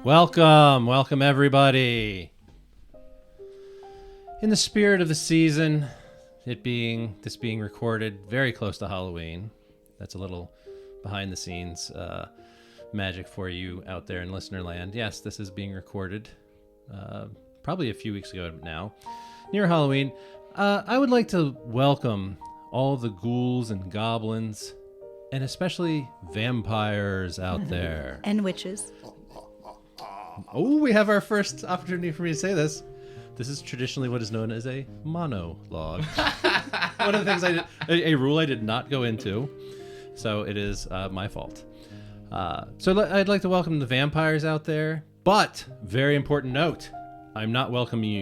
Welcome everybody. In the spirit of the season, this being recorded very close to Halloween, that's a little behind the scenes magic for you out there in listener land. Yes, this is being recorded probably a few weeks ago now, near Halloween. I would like to welcome all the ghouls and goblins, and especially vampires out there. And witches. Oh, we have our first opportunity for me to say this. This is traditionally what is known as a monologue. One of the things a rule I did not go into, so it is my fault. So I'd like to welcome the vampires out there, but very important note, I'm not welcoming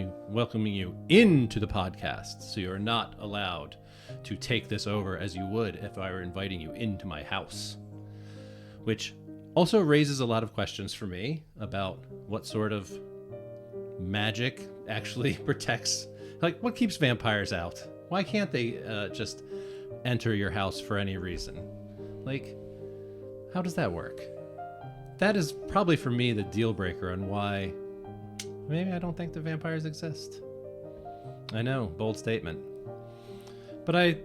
you into the podcast, so you're not allowed to take this over as you would if I were inviting you into my house, which also raises a lot of questions for me about what sort of magic actually protects, like what keeps vampires out? Why can't they just enter your house for any reason? Like, how does that work? That is probably for me the deal breaker on why maybe I don't think the vampires exist. I know, bold statement. But I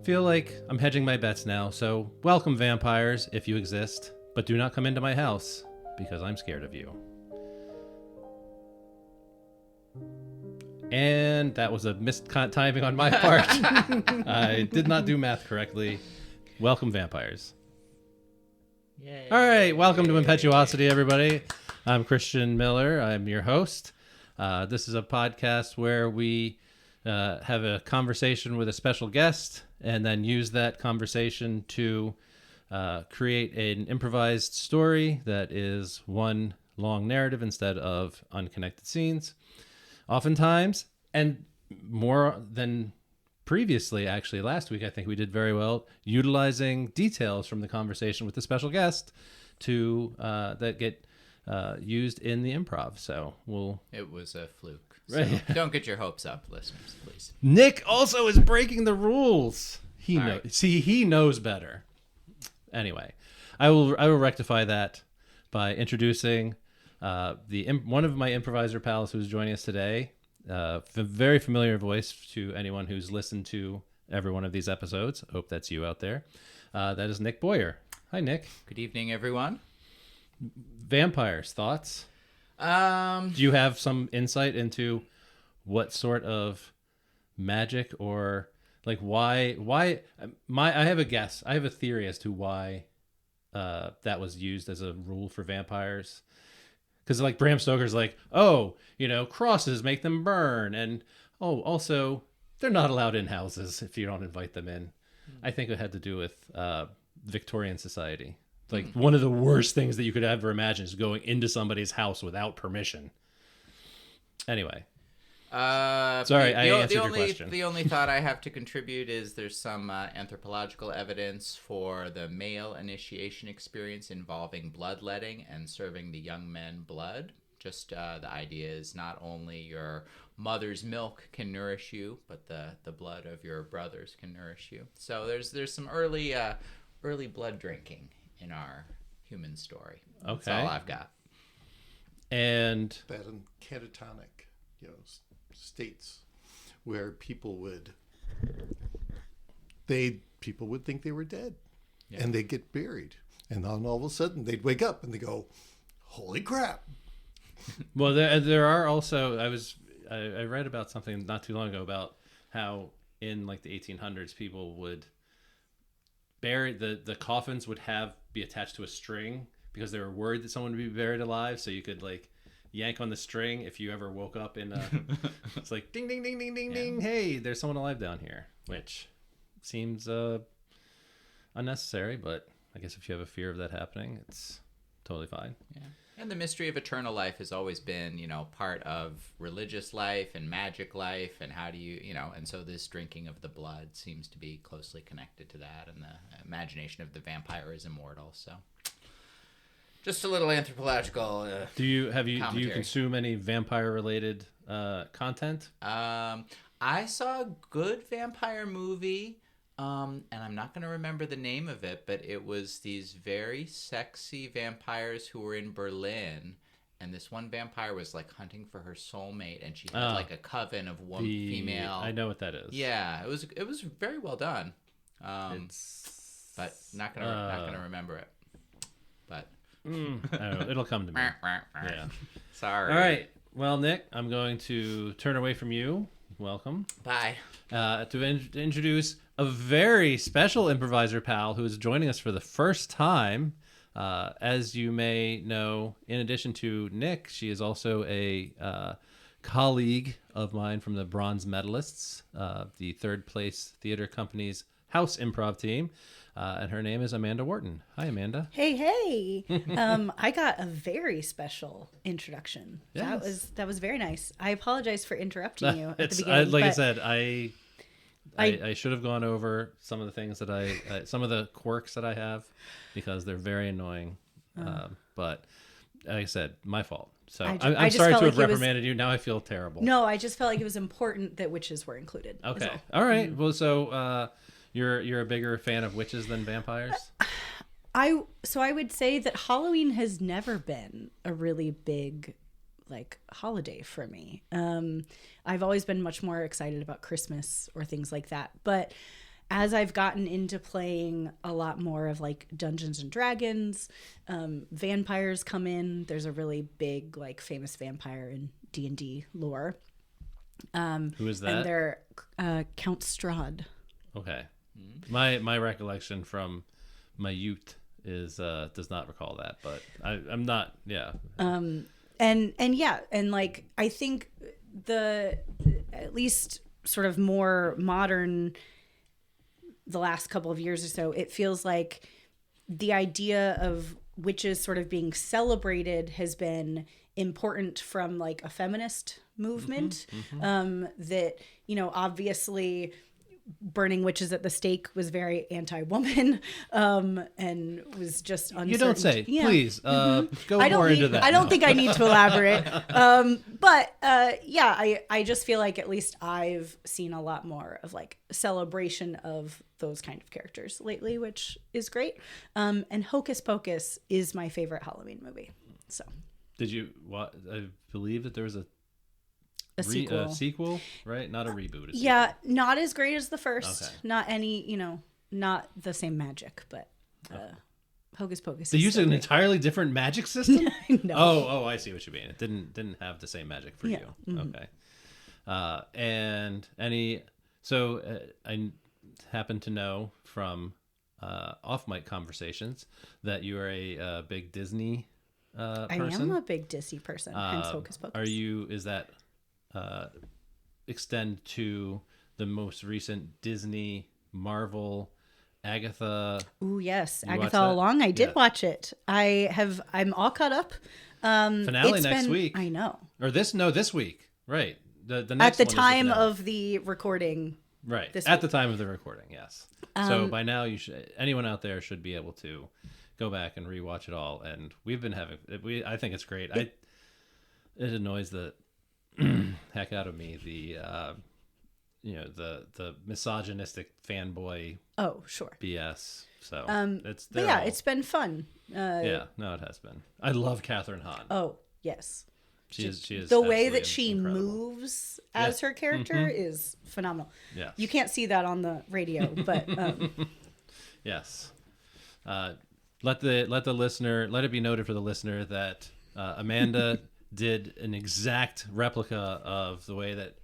feel like I'm hedging my bets now, so welcome vampires if you exist. But do not come into my house, because I'm scared of you. And that was a missed timing on my part. I did not do math correctly. Welcome, vampires. Yay. All right, welcome to Impetuosity, everybody. I'm Christian Miller. I'm your host. This is a podcast where we have a conversation with a special guest and then use that conversation to create an improvised story that is one long narrative instead of unconnected scenes. Oftentimes, and more than previously, actually, last week I think we did very well utilizing details from the conversation with the special guest to that get used in the improv. So It was a fluke. So don't get your hopes up, listeners, please. Nick also is breaking the rules. He knows better. Anyway, I will rectify that by introducing one of my improviser pals who's joining us today. Very familiar voice to anyone who's listened to every one of these episodes. Hope that's you out there. That is Nick Boyer. Hi, Nick. Good evening, everyone. Vampires, thoughts? Do you have some insight into what sort of magic or like why I have a guess. I have a theory as to why that was used as a rule for vampires. Because like Bram Stoker's like, crosses make them burn, and also they're not allowed in houses if you don't invite them in. I think it had to do with Victorian society. Like one of the worst things that you could ever imagine is going into somebody's house without permission. Anyway. Sorry, I answered your question. The only thought I have to contribute is there's some anthropological evidence for the male initiation experience involving bloodletting and serving the young men blood. Just the idea is not only your mother's milk can nourish you, but the blood of your brothers can nourish you. So there's some early blood drinking in our human story. Okay. That's all I've got. And that in catatonic, states where people would think they were dead, and they'd get buried, and then all of a sudden they'd wake up and they go, "Holy crap!" Well, there are also I read about something not too long ago about how in like the 1800s people would bury the coffins would be attached to a string because they were worried that someone would be buried alive, so you could like yank on the string if you ever woke up in it's like ding ding ding ding ding ding, hey, there's someone alive down here, which seems unnecessary, but I guess if you have a fear of that happening, it's totally fine. Yeah. And the mystery of eternal life has always been, part of religious life and magic life, and how do you, and so this drinking of the blood seems to be closely connected to that, and the imagination of the vampire is immortal. So just a little anthropological do you consume any vampire related content? I saw a good vampire movie And I'm not going to remember the name of it, but it was these very sexy vampires who were in Berlin, and this one vampire was like hunting for her soulmate, and she had like a coven of one female. I know what that is. Yeah, it was very well done. But not gonna remember it. But I don't know, it'll come to me. Yeah. Sorry. All right. Well, Nick, I'm going to turn away from you. Welcome. Bye. To introduce a very special improviser pal who is joining us for the first time. As you may know, in addition to Nick, she is also a colleague of mine from the bronze medalists, the third place theater company's house improv team. And her name is Amanda Wharton. Hi, Amanda. Hey. I got a very special introduction. Yes. That was very nice. I apologize for interrupting you at the beginning. Like I said, I should have gone over some of the things that some of the quirks that I have, because they're very annoying. But like I said, my fault. So I'm sorry to have reprimanded you. Now I feel terrible. No, I just felt like it was important that witches were included. Okay. All right. Well, so you're a bigger fan of witches than vampires? I would say that Halloween has never been a really big like holiday for me. I've always been much more excited about Christmas or things like that. But as I've gotten into playing a lot more of like Dungeons and Dragons, vampires come in. There's a really big like famous vampire in D&D lore. Who is that? And they're Count Strahd. Okay. My recollection from my youth is does not recall that, but I'm not. Yeah. And like I think the at least sort of more modern, the last couple of years or so, it feels like the idea of witches sort of being celebrated has been important from like a feminist movement. That, you know, obviously burning witches at the stake was very anti-woman, and was just uncertain. You don't say. Yeah. Please go more into that. I don't think I need to elaborate. But I just feel like at least I've seen a lot more of like celebration of those kind of characters lately, which is great. And Hocus Pocus is my favorite Halloween movie. So did you? I believe that there was a sequel, right? Not a reboot. Yeah, not as great as the first. Okay. Not any, not the same magic, but Hocus Pocus. They used an entirely different magic system? No. Oh, I see what you mean. It didn't have the same magic for you. Mm-hmm. Okay. And I happen to know from off-mic conversations that you are a big Disney person. I am a big Disney person, hence Hocus Pocus. Is that extend to the most recent Disney Marvel Agatha? Ooh, yes, Agatha All Along. I did watch it. I'm all caught up. Finale next week. I know. Or this week. Right. The next at the one time of the recording. Right. This at week. the time of the recording, yes. So by now anyone out there should be able to go back and rewatch it all, and we've been having I think it's great. It annoys the heck out of me, the misogynistic fanboy BS. So it's been fun. It has been. I love Catherine Hahn. Oh yes, she is the way that she incredible. Moves as her character is phenomenal. Yeah, you can't see that on the radio, but yes. Let it be noted for the listener that Amanda did an exact replica of the way that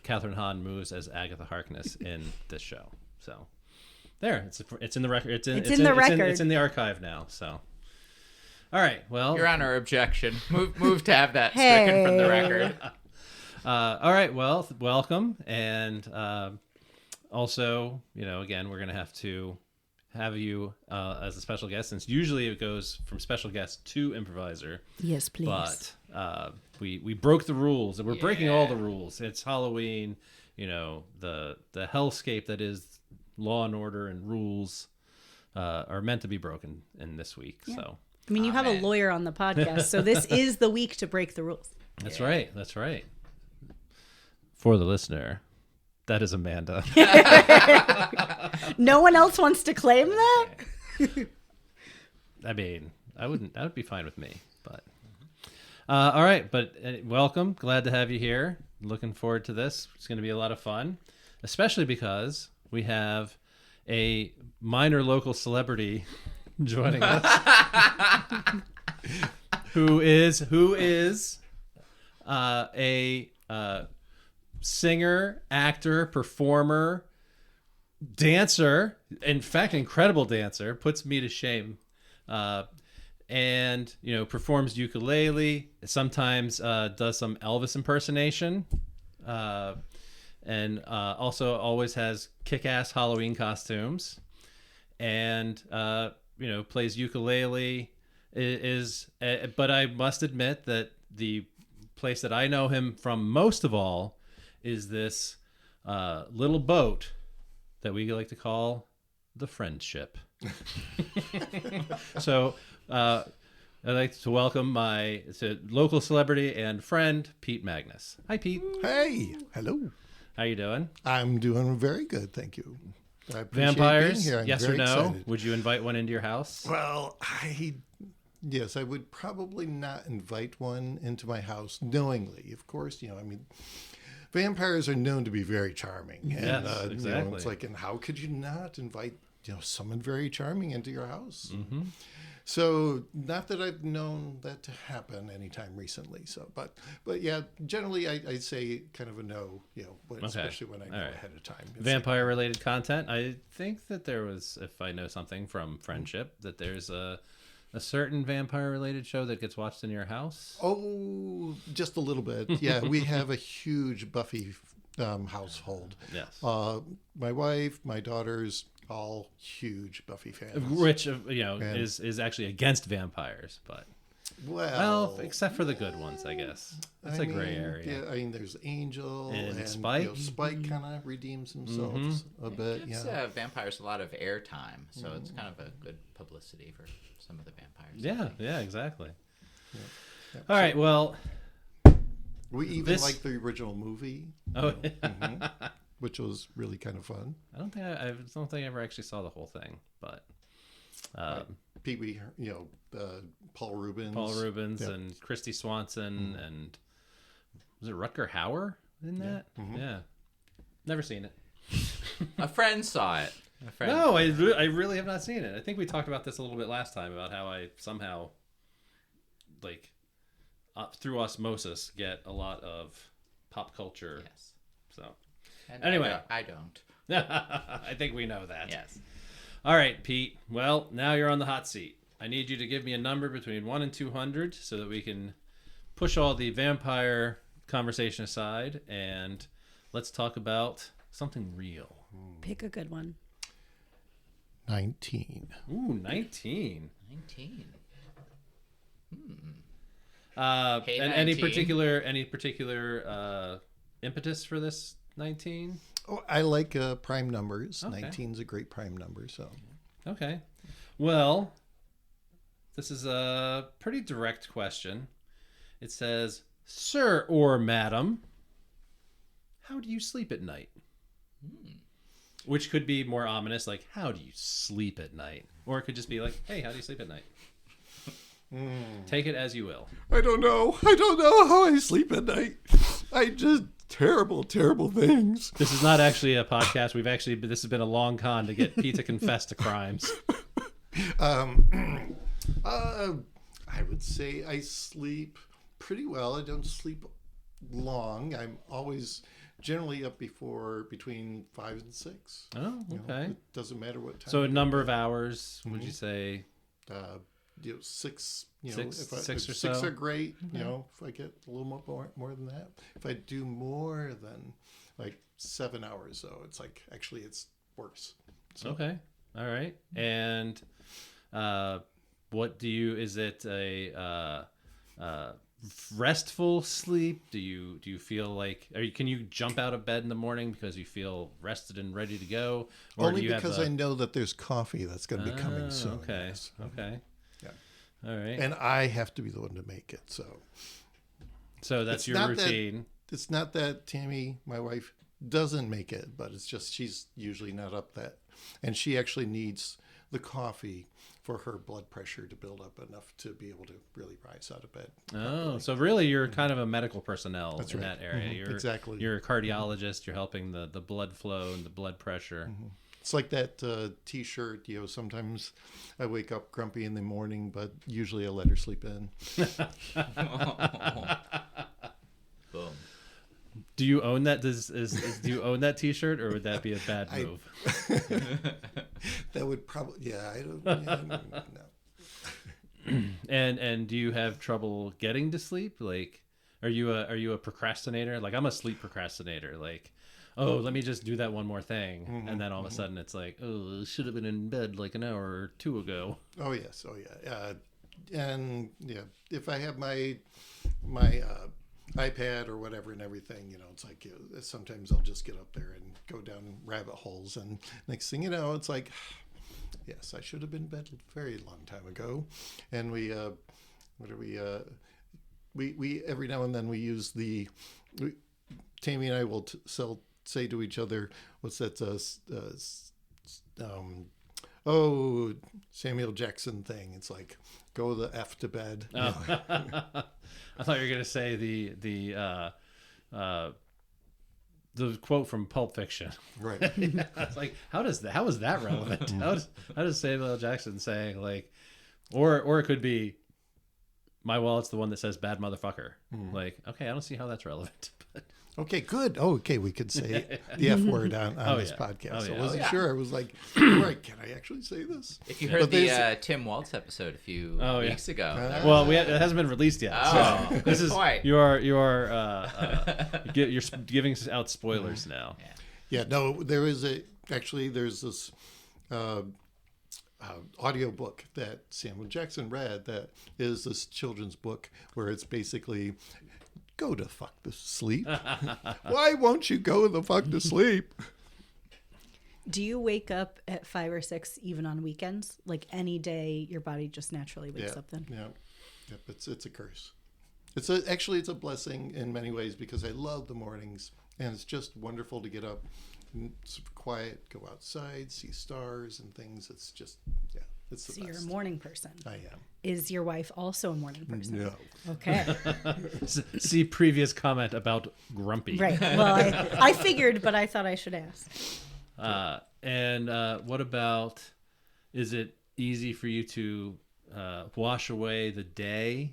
Catherine Hahn moves as Agatha Harkness in this show. So there, it's in the record. It's in the record. It's in the archive now. So all right, well, Your Honor, objection. Move to have that stricken from the record. All right, well, welcome, and also, again, we're gonna have to have you as a special guest, since usually it goes from special guest to improviser. Yes, please. But we broke the rules, and we're breaking all the rules. It's Halloween, the hellscape that is Law and Order and rules are meant to be broken in this week. Yeah. So I mean, you have a lawyer on the podcast, so this is the week to break the rules. That's right. That's right. For the listener, that is Amanda. No one else wants to claim that? I mean, that would be fine with me, but All right, but welcome. Glad to have you here. Looking forward to this. It's going to be a lot of fun, especially because we have a minor local celebrity joining us, who is a singer, actor, performer, dancer. In fact, incredible dancer. Puts me to shame. And performs ukulele. Sometimes does some Elvis impersonation. And also always has kick-ass Halloween costumes, and plays ukulele. But I must admit that the place that I know him from most of all is this little boat that we like to call the Friendship. So I'd like to welcome my local celebrity and friend, Pete Magnus. Hi, Pete. Hey, hello. How you doing? I'm doing very good, thank you. I appreciate Vampires? being here. I'm Yes or very no? excited. Would you invite one into your house? Well, yes, I would probably not invite one into my house knowingly. Of course, vampires are known to be very charming. And, Yes, exactly. It's like, and how could you not invite, someone very charming into your house? Mm-hmm. So, not that I've known that to happen anytime recently. So, but yeah, generally I'd say kind of a no, especially when I know ahead of time. It's Vampire-related content. I think that there was, if I know something from Friendship, that there's a certain vampire-related show that gets watched in your house. Oh, just a little bit. Yeah, we have a huge Buffy household. Yes. My wife, my daughters, all huge Buffy fans. Which is actually against vampires, but well, except for the good ones, I guess. It's a gray area. Yeah, there's Angel and Spike. Spike kind of redeems themselves a bit. It gives vampires a lot of airtime, so it's kind of a good publicity for some of the vampires. Yeah, exactly. Yeah. All right, well, we even like the original movie. Oh, which was really kind of fun. I don't think I ever actually saw the whole thing, but Pee Wee, Paul Rubens, and Christy Swanson, and was it Rutger Hauer in that? Yeah, never seen it. A friend saw it. No, I really have not seen it. I think we talked about this a little bit last time about how I somehow, through osmosis, get a lot of pop culture. Yes. So. And anyway, I don't. I think we know that. Yes. All right, Pete. Well, now you're on the hot seat. I need you to give me a number between 1 and 200 so that we can push all the vampire conversation aside and let's talk about something real. Pick a good one. 19. Ooh, 19. 19. And any particular impetus for this 19? Oh, I like prime numbers. Okay. 19 is a great prime number. So, okay. Well, this is a pretty direct question. It says, "Sir or madam, how do you sleep at night?" Which could be more ominous, like, "How do you sleep at night?" Or it could just be like, "Hey, how do you sleep at night?" Take it as you will. I don't know how I sleep at night. I just terrible things. This is not actually a podcast. This has been a long con to get Pete to confess to crimes. I would say I sleep pretty well. I don't sleep long. I'm always generally up between 5 and 6. Oh, okay. It doesn't matter what time. So a number of hours, would you say? 6. Six or if so? 6 are great. If I get a little more than that. If I do more than 7 hours, though, it's actually it's worse. So. Okay. All right. And is it a restful sleep? Do you feel like, can you jump out of bed in the morning because you feel rested and ready to go? Or Only because I know that there's coffee that's going to be coming soon. Okay. Yes. Okay. Yeah. All right. And I have to be the one to make it. So that's your routine. It's not that Tammy, my wife, doesn't make it, but it's just she's usually not up that. And she actually needs the coffee for her blood pressure to build up enough to be able to really rise out of bed. Oh, so really you're kind of a medical personnel in right. that area. You're, Exactly. You're a cardiologist. You're helping the blood flow and the blood pressure. It's like that T-shirt, sometimes I wake up grumpy in the morning, but usually I let her sleep in. Boom. Do you own that? Do you own that T-shirt, or would that be a bad move? That would probably, I don't know. And do you have trouble getting to sleep? Like, are you a procrastinator? Like, I'm a sleep procrastinator. Like, oh, let me just do that one more thing, and then all of a sudden it's like, oh, I should have been in bed like an hour or two ago. Oh yes, and if I have my iPad or whatever and everything, it's like sometimes I'll just get up there and go down rabbit holes, and next thing you know, it's like, yes, I should have been in bed a very long time ago. And we every now and then we use Tammy and I will say to each other, what's that? Samuel Jackson thing. It's like, go the F to bed. Oh. I thought you were gonna say the quote from Pulp Fiction. Right. It's like, how is that relevant? How does Samuel L. Jackson saying, like, or it could be, my wallet's the one that says bad motherfucker. Like, okay, I don't see how that's relevant. But Okay, good. Oh, okay, we could say the F word on this podcast. I wasn't sure. I was like, right, can I actually say this? If you heard the Tim Waltz episode a few weeks ago. Well, it hasn't been released yet. Oh, so this is point. you're giving out spoilers now. Yeah, no, there's this audio book that Samuel Jackson read that is this children's book where it's basically, go to fuck to sleep. Why won't you go the fuck to sleep? Do you wake up at 5 or 6 even on weekends? Like any day, your body just naturally wakes up then? Yeah. Yep, it's a curse. It's a blessing in many ways because I love the mornings and it's just wonderful to get up, it's quiet, go outside, see stars and things. It's just, it's the So best. you're a morning person. I am. Is your wife also a morning person? No. Okay. See previous comment about grumpy. Right. Well, I figured, but I thought I should ask. And what about, is it easy for you to wash away the day?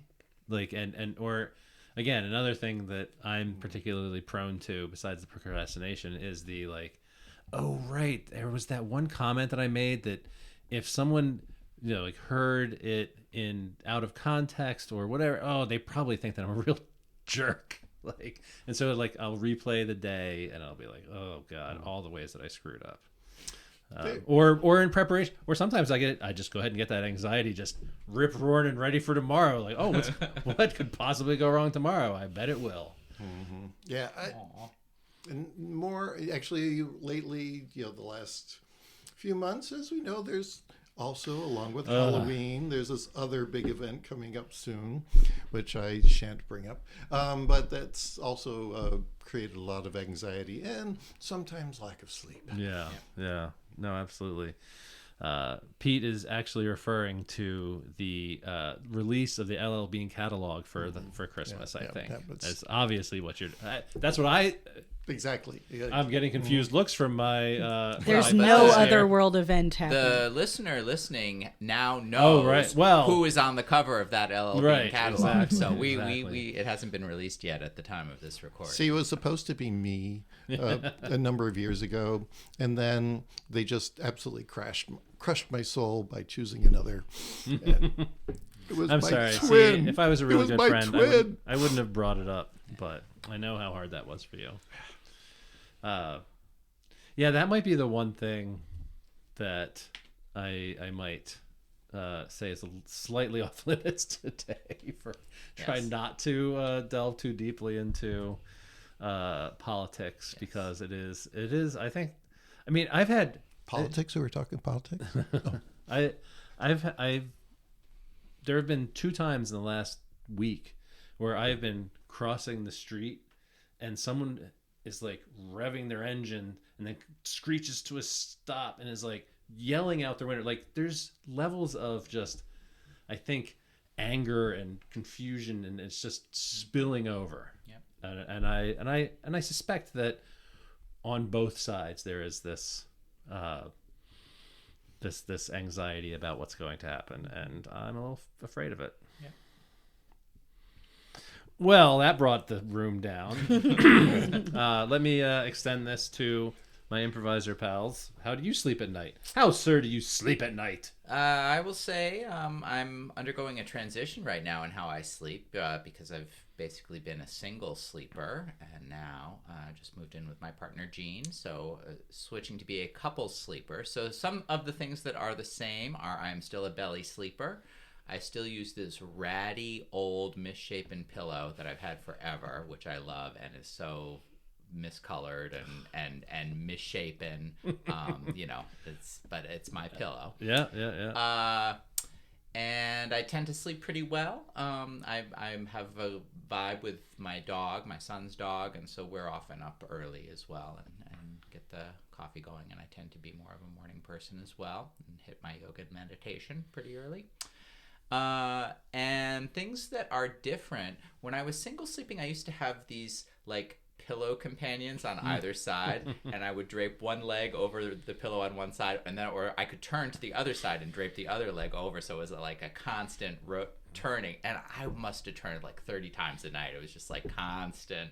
Like, or again, another thing that I'm particularly prone to besides the procrastination is the like, oh, right, there was that one comment that I made that if someone, like heard it in out of context or whatever, oh, they probably think that I'm a real jerk. Like, and so like I'll replay the day and I'll be like, oh God, all the ways that I screwed up. Or in preparation, or sometimes I just go ahead and get that anxiety just rip roaring and ready for tomorrow. Like, oh, what could possibly go wrong tomorrow? I bet it will. Mm-hmm. Yeah. And more actually lately, the last few months, as we know, there's also, along with Halloween, there's this other big event coming up soon, which I shan't bring up. But that's also created a lot of anxiety and sometimes lack of sleep. Yeah. No, absolutely. Pete is actually referring to the release of the LL Bean catalog for Christmas. I think that's obviously what you're. That's what I. Exactly. I'm getting confused looks from my. There's no other world event happening. The listener listening now knows who is on the cover of that LL Bean catalog. Exactly. So we it hasn't been released yet at the time of this recording. See, it was supposed to be me a number of years ago, and then they just absolutely crushed my soul by choosing another. And it was I'm my sorry. twin. See, if I was a really good friend, I wouldn't have brought it up, but I know how hard that was for you. Yeah, that might be the one thing that I might say is slightly off limits today for trying not to delve too deeply into politics because it is I think, I mean, I've had politics. We're talking politics. I've there have been 2 times in the last week where I have been crossing the street and someone is like revving their engine and then screeches to a stop and is like yelling out their window. Like there's levels of just, I think, anger and confusion, and it's just spilling over. Yep. And I suspect that on both sides there is this this anxiety about what's going to happen, and I'm a little afraid of it. Yeah. Well, that brought the room down. Let me extend this to my improviser pals. How do you sleep at night? How, sir, do you sleep at night? I will say I'm undergoing a transition right now in how I sleep because I've basically been a single sleeper, and now just moved in with my partner Jean, so switching to be a couple sleeper. So some of the things that are the same are I'm still a belly sleeper. I still use this ratty old misshapen pillow that I've had forever, which I love and is so miscolored and misshapen. But it's my pillow. Yeah. And I tend to sleep pretty well. I have a vibe with my dog, my son's dog, and so we're often up early as well and get the coffee going. And I tend to be more of a morning person as well and hit my yoga and meditation pretty early. And things that are different. When I was single sleeping, I used to have these like pillow companions on either side, and I would drape one leg over the pillow on one side, and then or I could turn to the other side and drape the other leg over, so it was like a constant turning, and I must have turned like 30 times a night. It was just like constant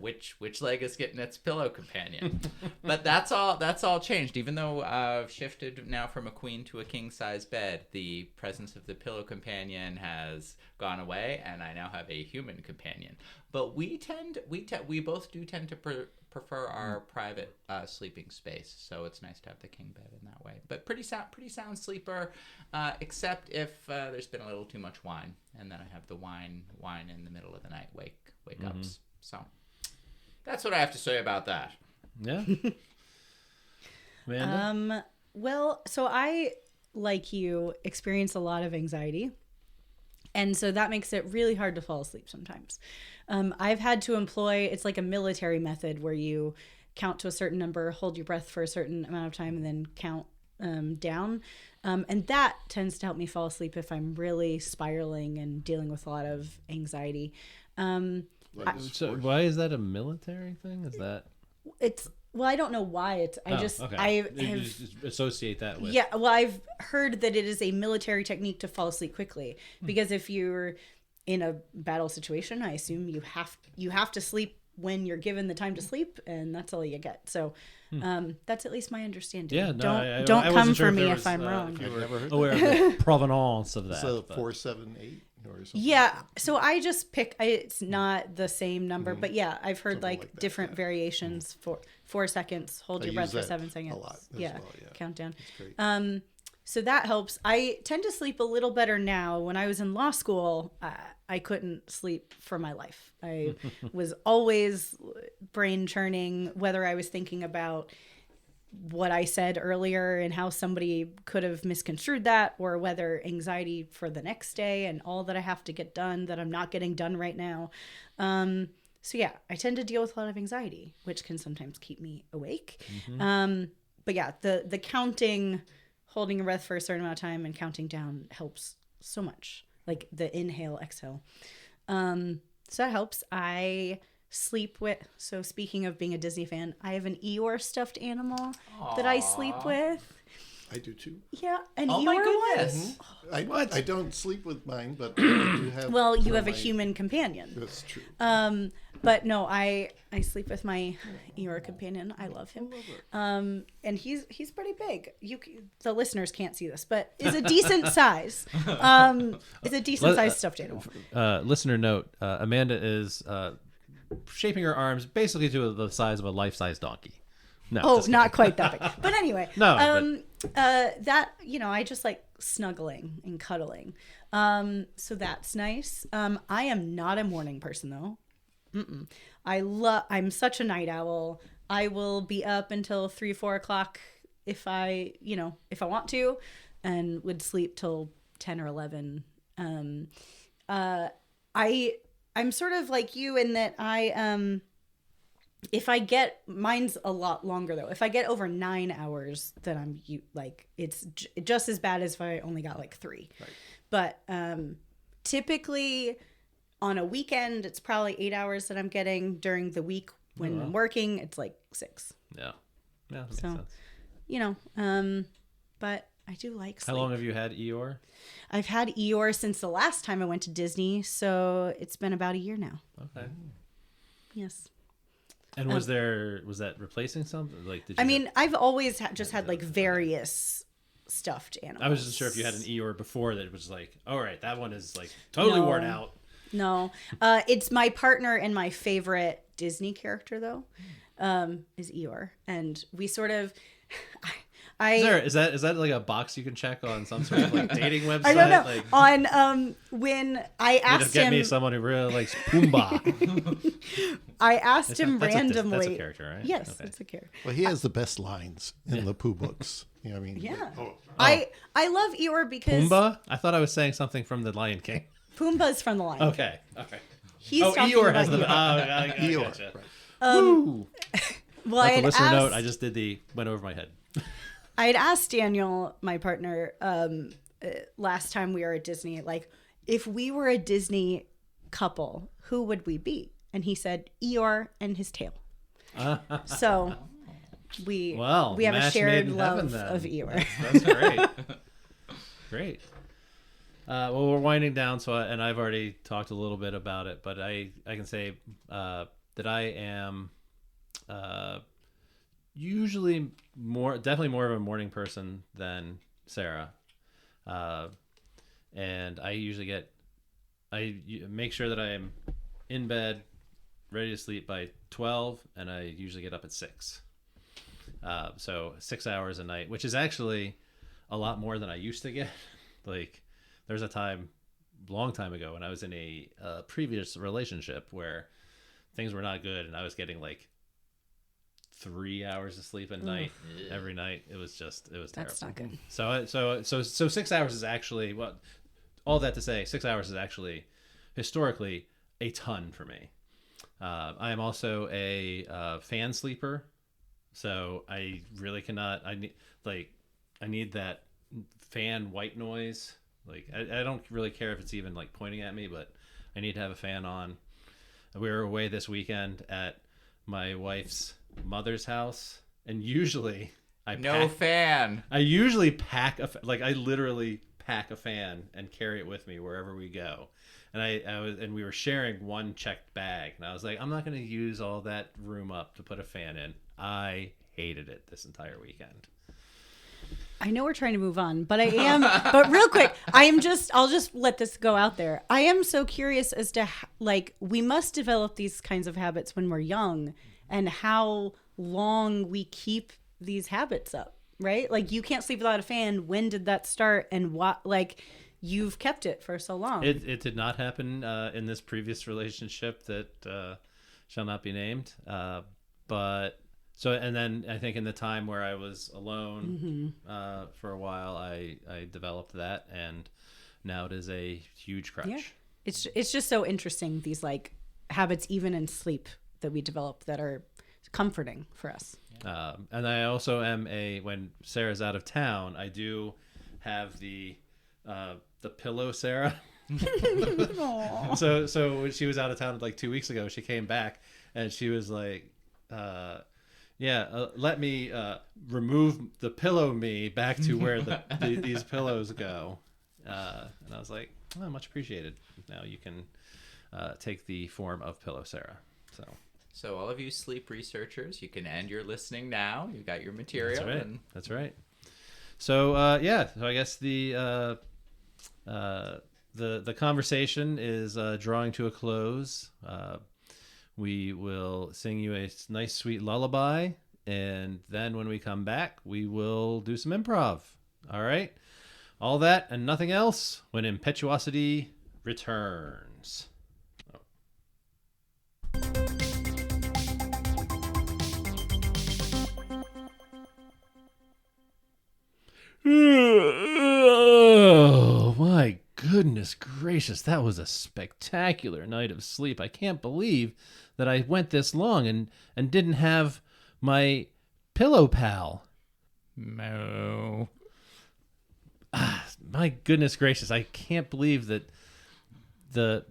which leg is getting its pillow companion. But that's all changed. Even though I've shifted now from a queen to a king size bed, the presence of the pillow companion has gone away, and I now have a human companion. But we both do tend to prefer our private sleeping space, so it's nice to have the king bed in that way. But pretty sound sleeper, except if there's been a little too much wine, and then I have the wine in the middle of the night wake ups. So that's what I have to say about that. Yeah. Amanda? Well, so I, like you, experience a lot of anxiety. And so that makes it really hard to fall asleep sometimes. I've had to employ, it's like a military method where you count to a certain number, hold your breath for a certain amount of time, and then count down. And that tends to help me fall asleep if I'm really spiraling and dealing with a lot of anxiety. So why is that a military thing? Is that well, I don't know why it's. I you just associate that with. Yeah, well, I've heard that it is a military technique to fall asleep quickly, because if you're in a battle situation, I assume you have to sleep when you're given the time to sleep, and that's all you get. So that's at least my understanding. Yeah, no, don't I come sure for me if I'm wrong. If you were I've never heard aware of the provenance of that. So 478 or something. Yeah, so I just pick. It's not the same number, but yeah, I've heard Something like like that, different variations for 4 seconds. Hold your breath for 7 seconds. A lot as yeah, well, yeah. countdown. That's great. So that helps. I tend to sleep a little better now. When I was in law school, I couldn't sleep for my life. I was always brain churning, whether I was thinking about what I said earlier and how somebody could have misconstrued that, or whether anxiety for the next day and all that I have to get done that I'm not getting done right now. So yeah, I tend to deal with a lot of anxiety, which can sometimes keep me awake. But yeah, the counting, holding your breath for a certain amount of time and counting down helps so much. Like the inhale, exhale. So that helps. I sleep with, so speaking of being a Disney fan, I have an Eeyore stuffed animal that I sleep with. I do too. Yeah, an Oh Eeyore my one? goodness! I don't sleep with mine, but I do have. Well, you for have a my- human companion. That's true. But no, I sleep with my Eeyore companion. I love him. And he's pretty big. The listeners can't see this, but is a decent size. It's a decent sized stuffed animal. Listener note: Amanda is shaping her arms basically to the size of a life-size donkey. No, Oh, just not quite that big. But anyway, No, that, I just like snuggling and cuddling. So that's nice. I am not a morning person though. I'm such a night owl. I will be up until 3-4 o'clock if I want to, and would sleep till 10 or 11. I'm sort of like you in that if I get, mine's a lot longer though. If I get over 9 hours, then it's just as bad as if I only got like 3. Right. But typically on a weekend, it's probably 8 hours that I'm getting. During the week when I'm working, it's like 6. Yeah. Yeah, that makes sense. But I do like sleep. How long have you had Eeyore? I've had Eeyore since the last time I went to Disney, so it's been about a year now. Okay. Yes. And was that replacing something? Like, did you I mean, I've always just had like various stuffed animals. I was just sure if you had an Eeyore before that it was like, all right, that one is like totally worn out. No, it's my partner and my favorite Disney character though, is Eeyore, and we sort of. Is that like a box you can check on some sort of like dating website? I don't know. Like, On when I asked get him, me someone who really likes Pumbaa. I asked him that's randomly. That's a character, right? Yes, Okay. it's a character. Well, he has the best lines in the Pooh books. You know what I mean? Yeah. Oh. I love Eeyore because Pumbaa? I thought I was saying something from the Lion King. Pumbaa's from the Lion. Okay. He's talking Eeyore about has the. Eeyore. I Eeyore, gotcha. right. Woo! Well, Let I the had listener note. asked, I just did went over my head. I had asked Daniel, my partner, last time we were at Disney, like, if we were a Disney couple, who would we be? And he said Eeyore and his tail. So we have a match shared made in love heaven, then. of Eeyore. That's great. Great. Well, we're winding down, and I've already talked a little bit about it, but I can say that I am usually definitely more of a morning person than Sarah, and I usually make sure that I am in bed, ready to sleep by 12, and I usually get up at 6. So 6 hours a night, which is actually a lot more than I used to get. Like, there's a long time ago when I was in a previous relationship where things were not good, and I was getting like 3 hours of sleep a night every night. It was terrible. That's not good. So 6 hours is actually all that to say, 6 hours is actually historically a ton for me. I am also a fan sleeper, so I really cannot. I need that fan white noise. Like, I don't really care if it's even like pointing at me, but I need to have a fan on. We were away this weekend at my wife's mother's house, and usually I usually pack I literally pack a fan and carry it with me wherever we go. And we were sharing one checked bag, and I was like, I'm not going to use all that room up to put a fan in. I hated it this entire weekend. I know we're trying to move on, but but real quick, I'll just let this go out there. I am so curious as to, we must develop these kinds of habits when we're young, and how long we keep these habits up, right? Like, you can't sleep without a fan. When did that start? And what, you've kept it for so long. It did not happen in this previous relationship that shall not be named. And then I think in the time where I was alone for a while, I developed that, and now it is a huge crutch. Yeah. It's just so interesting, these habits even in sleep that we develop that are comforting for us. And I also am when Sarah's out of town, I do have the pillow Sarah. So when she was out of town 2 weeks ago, she came back and she was like, let me remove the pillow me back to where these pillows go. And I was like, oh, much appreciated. Now you can take the form of pillow Sarah. So all of you sleep researchers, you can end your listening now. You got your material. That's right. That's right. So so I guess the conversation is drawing to a close. We will sing you a nice, sweet lullaby, and then when we come back, we will do some improv. All right? All that and nothing else when impetuosity returns. Oh, my goodness gracious, that was a spectacular night of sleep. I can't believe that I went this long and didn't have my pillow pal. Moo. My goodness gracious, I can't believe that the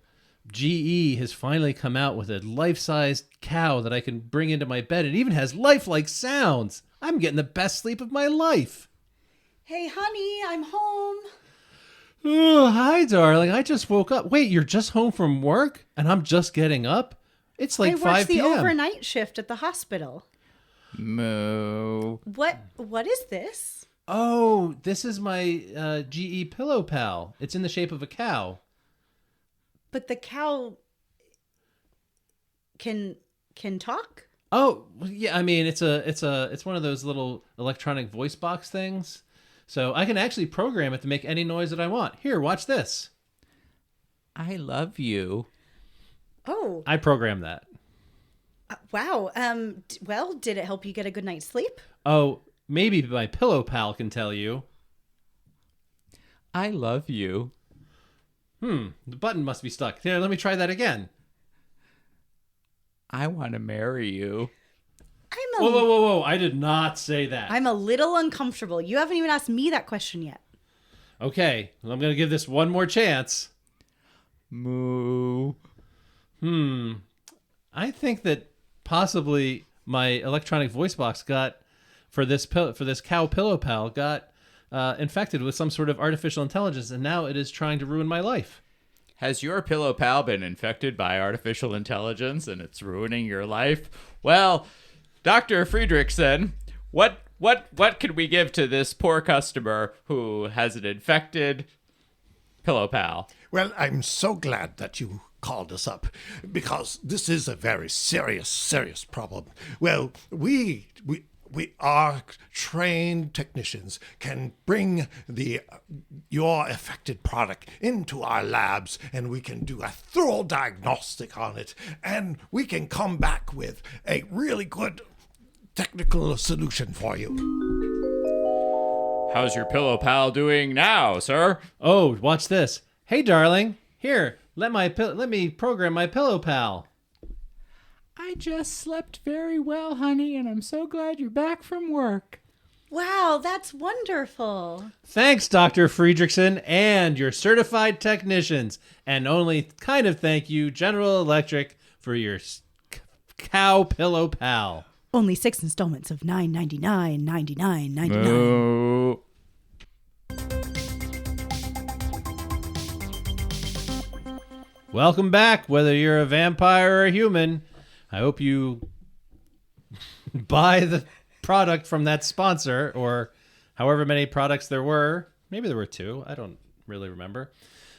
GE has finally come out with a life-sized cow that I can bring into my bed. It even has lifelike sounds. I'm getting the best sleep of my life. Hey, honey, I'm home. Oh, hi, darling. I just woke up. Wait, you're just home from work? And I'm just getting up? It's like I 5 worked the p.m. overnight shift at the hospital. Moo. What is this? Oh, this is my GE Pillow Pal. It's in the shape of a cow. But the cow can talk? Oh, yeah. I mean, it's one of those little electronic voice box things. So I can actually program it to make any noise that I want. Here, watch this. I love you. Oh, I programmed that. wow. Well, did it help you get a good night's sleep? Oh, maybe my Pillow Pal can tell you. I love you. The button must be stuck. Here, let me try that again. I want to marry you. Whoa. I did not say that. I'm a little uncomfortable. You haven't even asked me that question yet. Okay, well, I'm going to give this one more chance. Moo. I think that possibly my electronic voice box for this cow Pillow Pal got infected with some sort of artificial intelligence, and now it is trying to ruin my life. Has your pillow pal been infected by artificial intelligence and it's ruining your life? Well, Dr. Friedrichsen, what can we give to this poor customer who has an infected pillow pal? Well, I'm so glad that you called us up because this is a very serious problem. Well, we are trained technicians, can bring your affected product into our labs, and we can do a thorough diagnostic on it, and we can come back with a really good technical solution for you. How's your pillow pal doing now, sir? Oh, watch this. Hey, darling. Here, let me program my Pillow Pal. I just slept very well, honey, and I'm so glad you're back from work. Wow, that's wonderful. Thanks, Dr. Friedrichsen and your certified technicians. And only kind of thank you, General Electric, for your cow Pillow Pal. Only 6 installments of $9.99. Moo. Welcome back, whether you're a vampire or a human. I hope you buy the product from that sponsor, or however many products there were. Maybe there were 2. I don't really remember.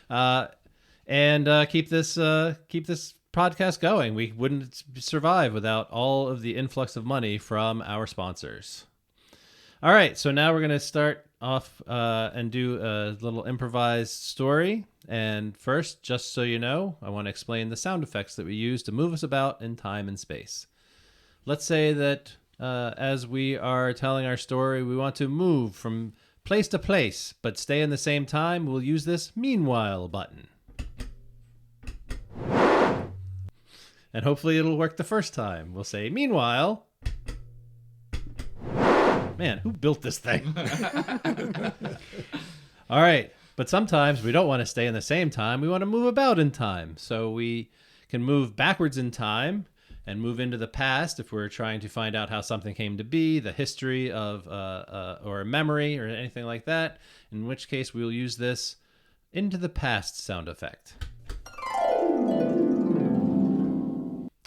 And keep this podcast going. We wouldn't survive without all of the influx of money from our sponsors. All right, so now we're going to start off and do a little improvised story. And first, just so you know, I want to explain the sound effects that we use to move us about in time and space. Let's say that as we are telling our story, we want to move from place to place, but stay in the same time. We'll use this meanwhile button. And hopefully it'll work the first time. We'll say, meanwhile. Man, who built this thing? All right. But sometimes we don't want to stay in the same time. We want to move about in time. So we can move backwards in time and move into the past if we're trying to find out how something came to be, the history of or a memory or anything like that, in which case we'll use this into the past sound effect.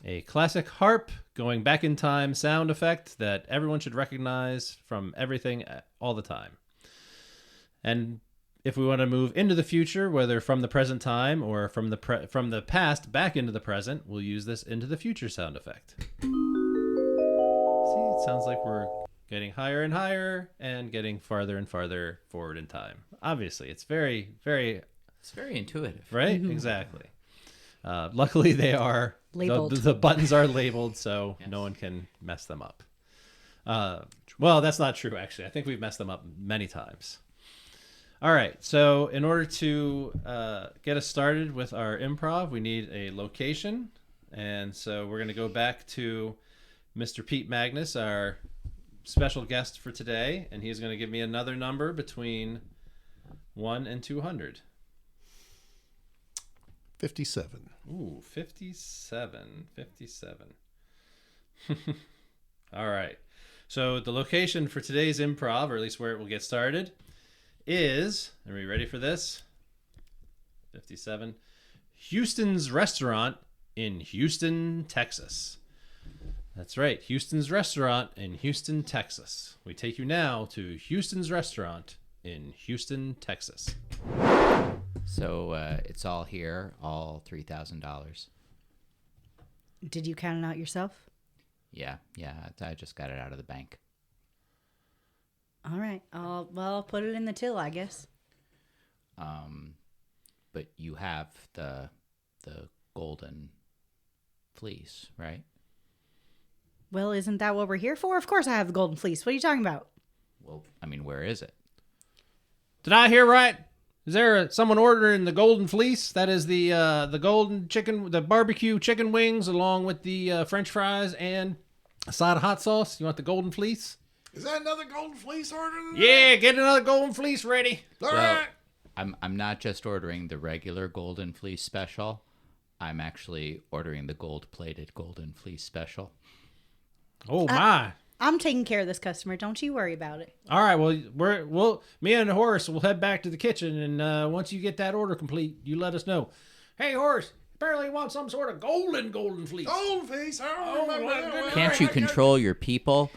A classic harp going back in time sound effect that everyone should recognize from everything all the time. And if we want to move into the future, whether from the present time or from the past back into the present, we'll use this into the future sound effect. See, it sounds like we're getting higher and higher and getting farther and farther forward in time. Obviously, it's very, very... It's very intuitive. Right? Mm-hmm. Exactly. Luckily, they are... Labeled. The buttons are labeled, so yes. No one can mess them up. Well, that's not true, actually. I think we've messed them up many times. All right. So in order to get us started with our improv, we need a location. And so we're going to go back to Mr. Pete Magnus, our special guest for today. And he's going to give me another number between 1 and 200. 57. Ooh, 57. 57. All right. So the location for today's improv, or at least where it will get started, is, are we ready for this? 57. Houston's Restaurant in Houston, Texas. That's right. Houston's Restaurant in Houston, Texas. We take you now to Houston's Restaurant in Houston, Texas. So it's all here, all $3,000. Did you count it out yourself? Yeah, I just got it out of the bank. All right. I'll put it in the till, I guess. But you have the golden fleece, right? Well, isn't that what we're here for? Of course I have the golden fleece. What are you talking about? Well, I mean, where is it? Did I hear right? Is there someone ordering the golden fleece? That is the golden chicken, the barbecue chicken wings, along with the French fries and a side of hot sauce. You want the golden fleece? Is that another golden fleece order? Yeah, get another golden fleece ready. All Well, right. I'm not just ordering the regular golden fleece special. I'm actually ordering the gold-plated golden fleece special. Oh my! I'm taking care of this customer. Don't you worry about it. All right, well, me and Horace will head back to the kitchen, and once you get that order complete, you let us know. Hey, Horace, apparently you want some sort of golden fleece. Golden fleece. Oh, my God. Can't you control your people?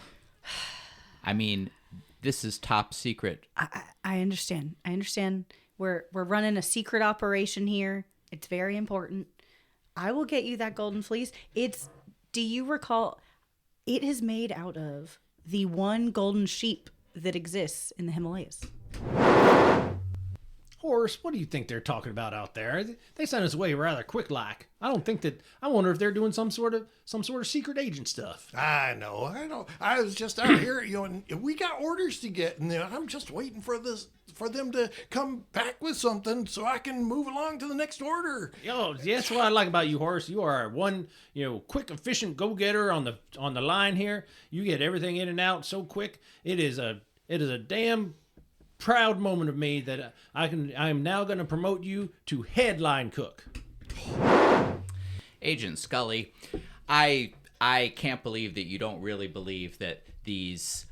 I mean, this is top secret. I understand. We're running a secret operation here. It's very important. I will get you that golden fleece. Do you recall, it is made out of the one golden sheep that exists in the Himalayas. Horace, what do you think they're talking about out there? They sent us away rather quick like. I wonder if they're doing some sort of secret agent stuff. I know. I was just out here, and we got orders to get, and I'm just waiting for them to come back with something so I can move along to the next order. Yo, that's what I like about you, Horace. You are one, quick, efficient go-getter on the line here. You get everything in and out so quick. It is a damn proud moment of me that I am now going to promote you to headline cook. Agent Scully, I can't believe that you don't really believe that these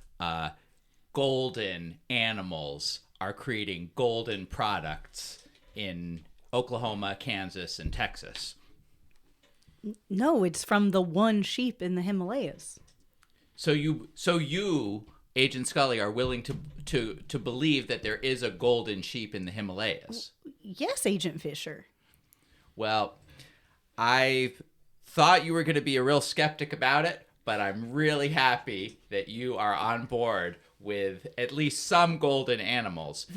golden animals are creating golden products in Oklahoma, Kansas, and Texas. No, it's from the one sheep in the Himalayas. So you, Agent Scully, are willing to believe that there is a golden sheep in the Himalayas? Yes, Agent Fisher. Well, I thought you were going to be a real skeptic about it, but I'm really happy that you are on board with at least some golden animals,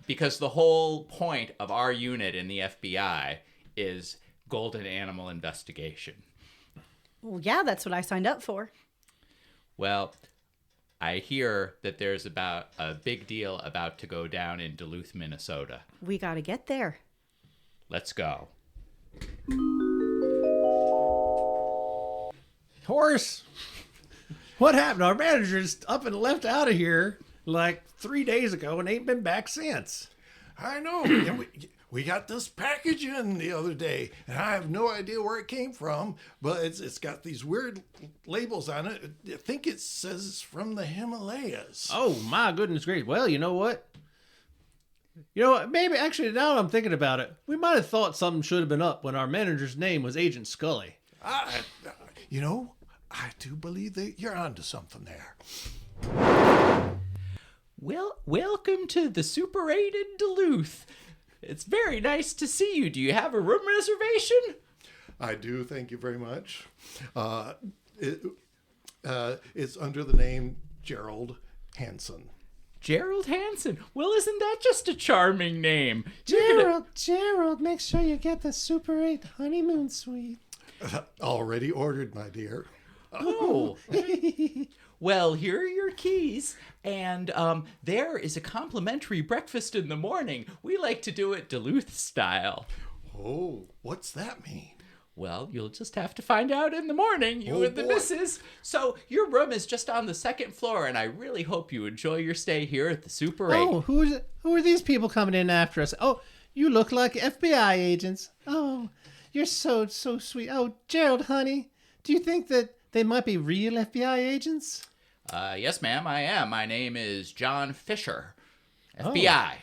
because the whole point of our unit in the FBI is golden animal investigation. Well, yeah, that's what I signed up for. Well, I hear that there's about a big deal about to go down in Duluth, Minnesota. We got to get there. Let's go. Horace, what happened? Our manager's up and left out of here like 3 days ago and ain't been back since. I know. And we got this package in the other day, and I have no idea where it came from, but it's got these weird labels on it. I think it says it's from the Himalayas. Oh, my goodness gracious. Well, you know what? Maybe actually now that I'm thinking about it, we might have thought something should have been up when our manager's name was Agent Scully. I do believe that you're onto something there. Well, welcome to the Super 8 in Duluth. It's very nice to see you. Do you have a room reservation? I do, thank you very much. It's under the name Gerald Hansen. Gerald Hansen. Well, isn't that just a charming name? Gerald, make sure you get the Super 8 honeymoon suite. Already ordered, my dear. Oh. Well, here are your keys. And there is a complimentary breakfast in the morning. We like to do it Duluth style. Oh, what's that mean? Well, you'll just have to find out in the morning, you and the missus. So your room is just on the second floor, and I really hope you enjoy your stay here at the Super 8. Oh, who are these people coming in after us? Oh, you look like FBI agents. Oh, you're so sweet. Oh, Gerald, honey, do you think that they might be real FBI agents? Yes, ma'am, I am. My name is John Fisher, FBI.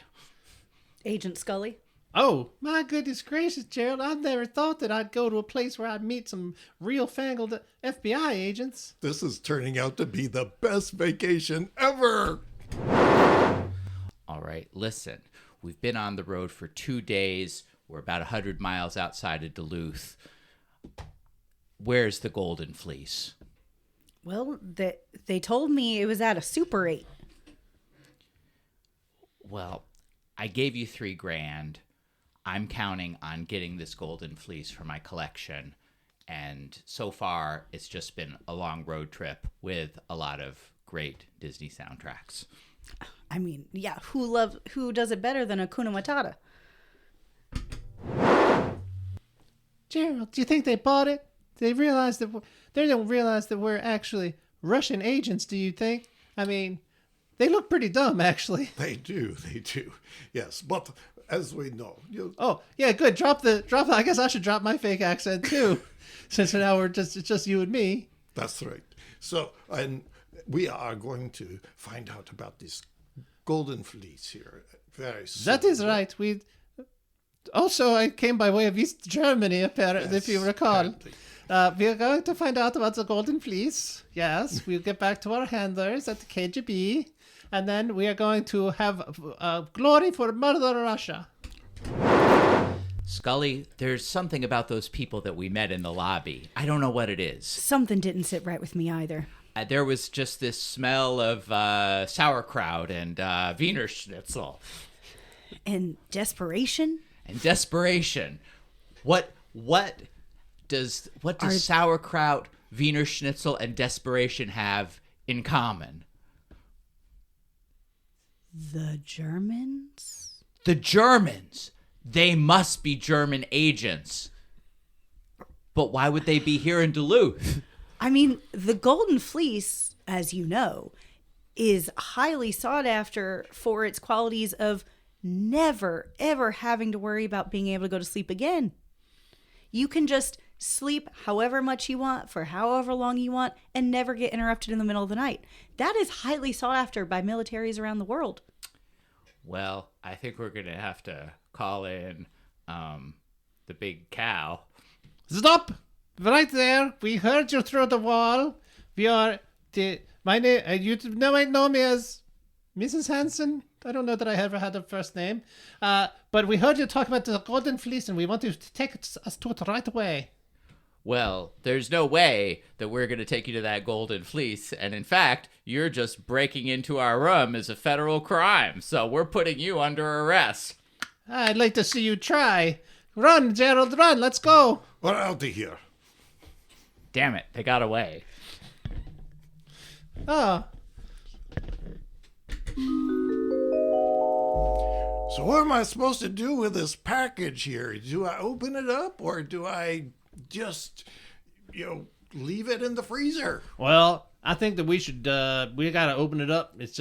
Agent Scully. Oh, my goodness gracious, Gerald. I've never thought that I'd go to a place where I'd meet some real fangled FBI agents. This is turning out to be the best vacation ever. All right, listen. We've been on the road for 2 days. We're about 100 miles outside of Duluth. Where's the Golden Fleece? Well, they told me it was at a Super 8. Well, I gave you $3,000. I'm counting on getting this Golden Fleece for my collection. And so far, it's just been a long road trip with a lot of great Disney soundtracks. I mean, yeah, who does it better than Hakuna Matata? Gerald, do you think they bought it? They don't realize that we're actually Russian agents, do you think? I mean, they look pretty dumb, actually. They do. Yes, but as we know, Oh, yeah, good. Drop I guess I should drop my fake accent too, since now it's just you and me. that's right. So, and we are going to find out about this Golden Fleece here very soon. That is right. I came by way of East Germany, apparently, Yes, if you recall. apparently. We are going to find out about the Golden Fleece. Yes, we'll get back to our handlers at the KGB, and then we are going to have glory for Mother Russia. Scully, there's something about those people that we met in the lobby. I don't know what it is. Something didn't sit right with me either. There was just this smell of sauerkraut and Wiener Schnitzel. And desperation? And desperation. What does sauerkraut, Wiener Schnitzel, and desperation have in common? The Germans? The Germans. They must be German agents. But why would they be here in Duluth? I mean, the Golden Fleece, as you know, is highly sought after for its qualities of never, ever having to worry about being able to go to sleep again. You can just sleep however much you want for however long you want and never get interrupted in the middle of the night. That is highly sought after by militaries around the world. Well, I think we're going to have to call in the big cow. Stop! Right there. We heard you through the wall. My name. You might know me as Mrs. Hanson. I don't know that I ever had a first name. But we heard you talk about the Golden Fleece, and we want you to take us to it right away. Well, there's no way that we're going to take you to that Golden Fleece. And in fact, you're just breaking into our room is a federal crime. So we're putting you under arrest. I'd like to see you try. Run, Gerald, run. Let's go. We're out of here. Damn it, they got away. Oh. So what am I supposed to do with this package here? Do I open it up or do I just, leave it in the freezer? Well, I think that we should, we got to open it up. It's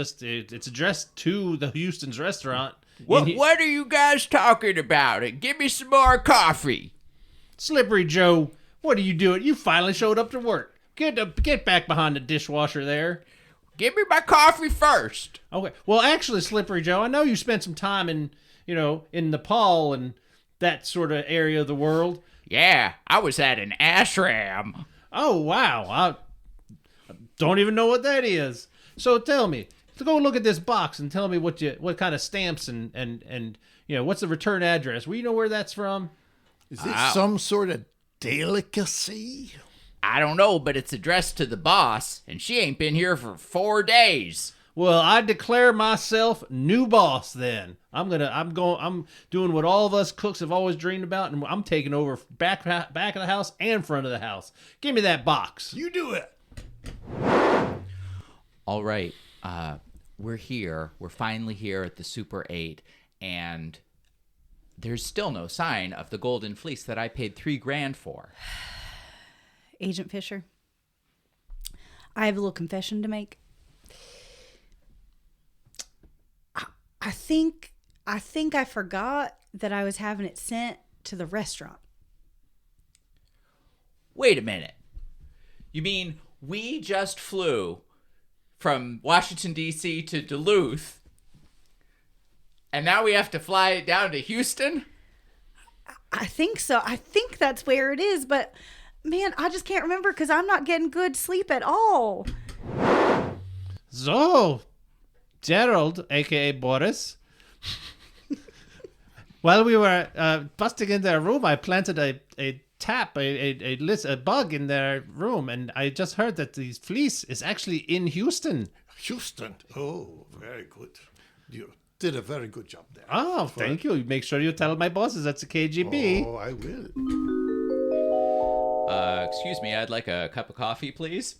addressed to the Houston's restaurant. What are you guys talking about? Give me some more coffee. Slippery Joe, what are you doing? You finally showed up to work. Get back behind the dishwasher there. Give me my coffee first. Okay. Well, actually, Slippery Joe, I know you spent some time in Nepal and that sort of area of the world. Yeah, I was at an ashram. Oh, wow. I don't even know what that is. So tell me, go look at this box and tell me what kind of stamps and what's the return address. Will you know where that's from? Is it some sort of delicacy? I don't know, but it's addressed to the boss, and she ain't been here for 4 days. Well, I declare myself new boss then. I'm doing what all of us cooks have always dreamed about, and I'm taking over back of the house and front of the house. Give me that box. You do it. All right. We're here. We're finally here at the Super 8, and there's still no sign of the golden fleece that I paid $3,000 for. Agent Fisher, I have a little confession to make. I think I forgot that I was having it sent to the restaurant. Wait a minute. You mean we just flew from Washington, D.C. to Duluth, and now we have to fly down to Houston? I think so. I think that's where it is, but man, I just can't remember because I'm not getting good sleep at all. So, Gerald, aka Boris, while we were busting in their room, I planted a bug in their room, and I just heard that the fleece is actually in Houston. Houston. Oh, very good. You did a very good job there. Oh, thank you. Make sure you tell my bosses that's the KGB. Oh, I will. Excuse me, I'd like a cup of coffee, please.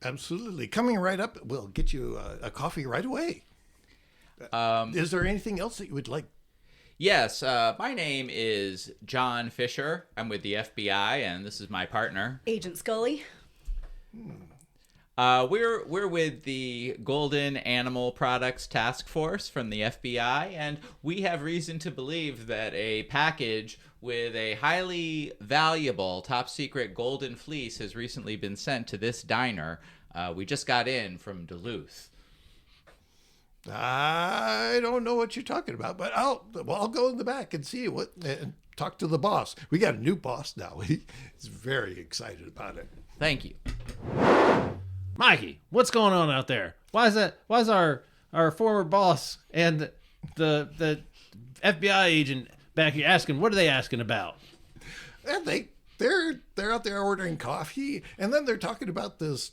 Absolutely. Coming right up. We'll get you a coffee right away. Is there anything else that you would like? Yes, my name is John Fisher. I'm with the FBI, and this is my partner. Agent Scully. We're with the Golden Animal Products Task Force from the FBI, and we have reason to believe that a package with a highly valuable top secret golden fleece has recently been sent to this diner. We just got in from Duluth. I don't know what you're talking about, but I'll go in the back and see what and talk to the boss. We got a new boss now. He's very excited about it. Thank you. Mikey, what's going on out there? Why is our former boss and the FBI agent back here asking? What are they asking about? And they're out there ordering coffee, and then they're talking about this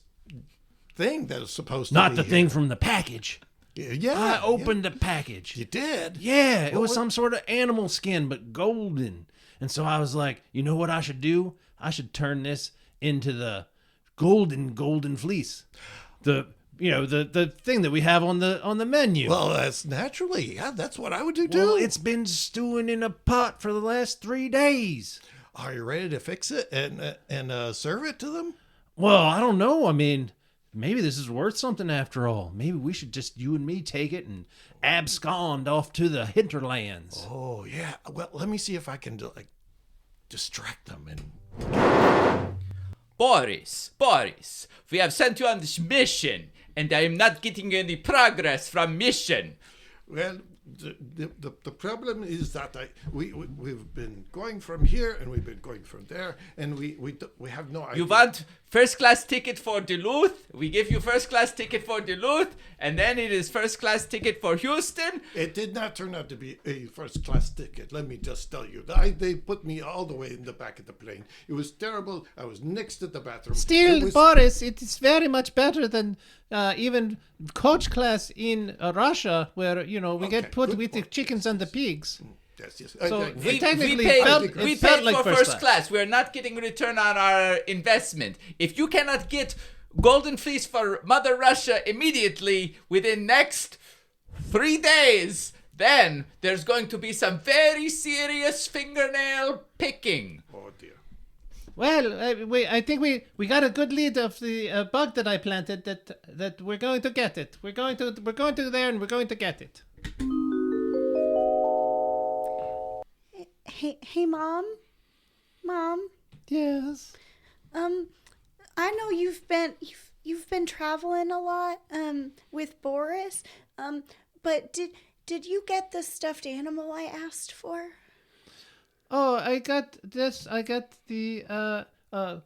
thing that is supposed to Not be the here. thing from the package. Yeah, I opened the package. You did? Yeah, it was some sort of animal skin, but golden. And so I was like, you know what I should do? I should turn this into the golden fleece. The thing that we have on the menu. Well, that's naturally. Yeah, that's what I would do too. Well, it's been stewing in a pot for the last 3 days. Are you ready to fix it and serve it to them? Well, I don't know. I mean, maybe this is worth something after all. Maybe we should just, you and me, take it and abscond off to the hinterlands. Oh, yeah. Well, let me see if I can distract them. And Boris, we have sent you on this mission, and I am not getting any progress from mission. well, the problem is that we've been going from here and we've been going from there, and we have no idea. You want first class ticket for Duluth? We give you first class ticket for Duluth, and then it is first class ticket for Houston. It did not turn out to be a first class ticket. Let me just tell you, they put me all the way in the back of the plane. It was terrible. I was next to the bathroom. Still, Boris, it is very much better than even coach class in Russia, where we get put with the chickens and the pigs. Yes. So We technically, paid like for first class. We are not getting return on our investment. If you cannot get golden fleece for Mother Russia immediately within next 3 days, then there's going to be some very serious fingernail picking. Oh dear. Well, I think we got a good lead of the bug that I planted. That we're going to get it. We're going to there and we're going to get it. Hey, Mom. Yes. I know you've been traveling a lot with Boris. But did you get the stuffed animal I asked for? Oh, I got this. I got the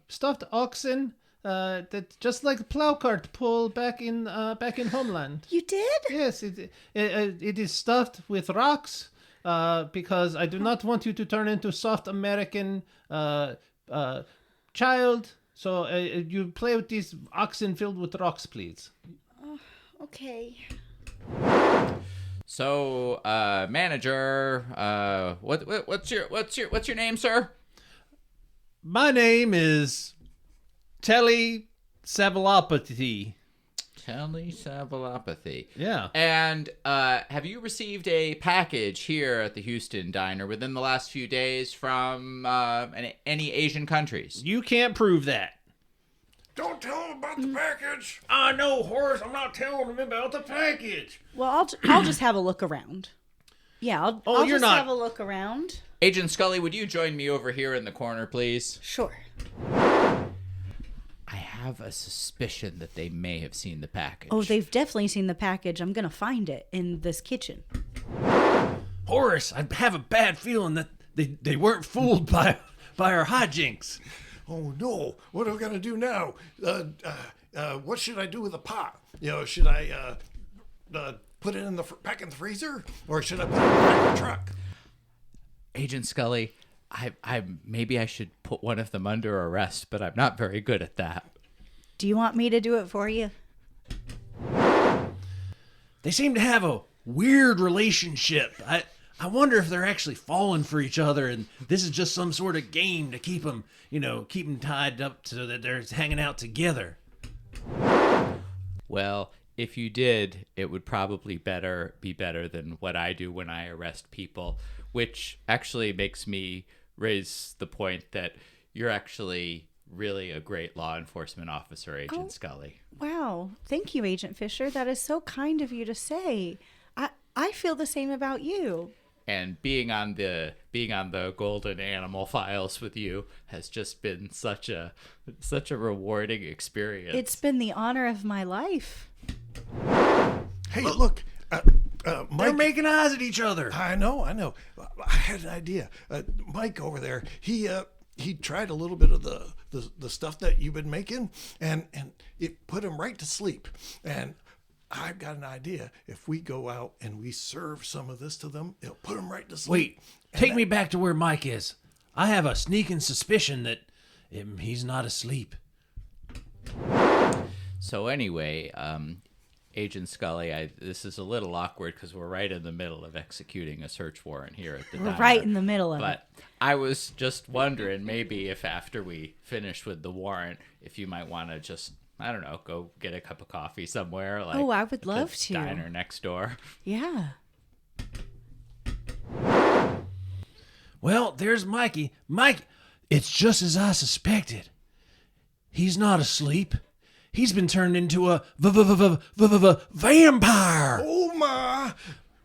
stuffed oxen that just like plow cart pull back in Homeland. You did? Yes, it is stuffed with rocks because I do not want you to turn into soft American child. So you play with these oxen filled with rocks, please. Okay. So, manager, what's your name, sir? My name is Telly telesabalopathy. Telesabalopathy. Yeah. And have you received a package here at the Houston Diner within the last few days from any Asian countries? You can't prove that. Don't tell him about the package. I know, Horace. I'm not telling him about the package. Well, I'll just have a look around. Yeah, I'll you're just not- have a look around. Agent Scully, would you join me over here in the corner, please? Sure. I have a suspicion that they may have seen the package. Oh, they've definitely seen the package. I'm gonna find it in this kitchen. Horace, I have a bad feeling that they weren't fooled by our hijinks. Oh no! What are we gonna do now? What should I do with the pot? Should I put it in back in the freezer, or should I put it in the back of the truck? Agent Scully, I maybe I should put one of them under arrest, but I'm not very good at that. Do you want me to do it for you? They seem to have a weird relationship. I wonder if they're actually falling for each other, and this is just some sort of game to keep them tied up so that they're hanging out together. Well, if you did, it would probably be better than what I do when I arrest people, which actually makes me raise the point that you're actually really a great law enforcement officer, Agent Scully. Wow. Thank you, Agent Fisher. That is so kind of you to say. I feel the same about you. And being on the Golden Animal Files with you has just been such a rewarding experience. It's been the honor of my life. Hey, look, Mike. They're making eyes at each other. I know. I had an idea. Mike over there, he tried a little bit of the stuff that you've been making, and it put him right to sleep. And I've got an idea. If we go out and we serve some of this to them, it'll put them right to sleep. Wait, take me back to where Mike is. I have a sneaking suspicion that he's not asleep. So anyway, Agent Scully, this is a little awkward because we're right in the middle of executing a search warrant here at the We're diner. right in the middle of it. But I was just wondering maybe if after we finish with the warrant, if you might want to just, I don't know, go get a cup of coffee somewhere. Like Oh, I would at love the to. Diner next door. Yeah. Well, there's Mikey. Mike, it's just as I suspected. He's not asleep. He's been turned into a vampire. Oh my!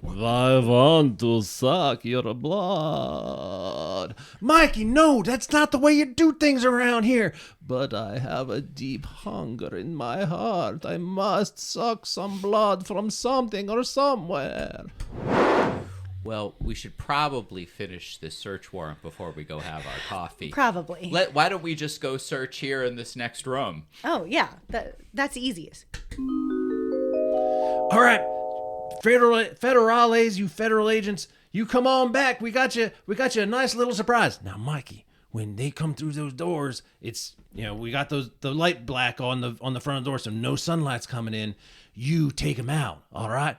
I want to suck your blood. Mikey, no, that's not the way you do things around here. But I have a deep hunger in my heart. I must suck some blood from something or somewhere. Well, we should probably finish this search warrant before we go have our coffee. Probably. Why don't we just go search here in this next room? Oh, yeah. That's easiest. All right, federales, you federal agents, you come on back. We got you a nice little surprise. Now, Mikey, when they come through those doors, it's we got the light black on the front of the door, so no sunlight's coming in. You take them out, all right?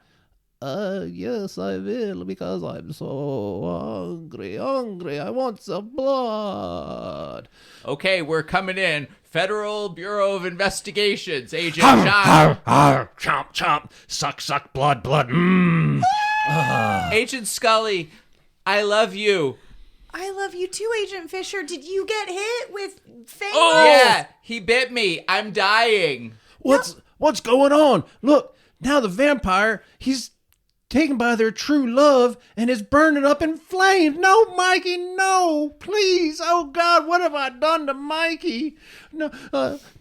Yes, I will, because I'm so hungry. I want some blood. Okay, we're coming in. Federal Bureau of Investigations, Agent John. Chomp, chomp. Suck, blood. Agent Scully, I love you. I love you too, Agent Fisher. Did you get hit with fangs? Oh, yeah, he bit me. I'm dying. What's going on? Look, now the vampire, he's taken by their true love and is burning up in flames. No, Mikey, no, please. Oh God, what have I done to Mikey? No,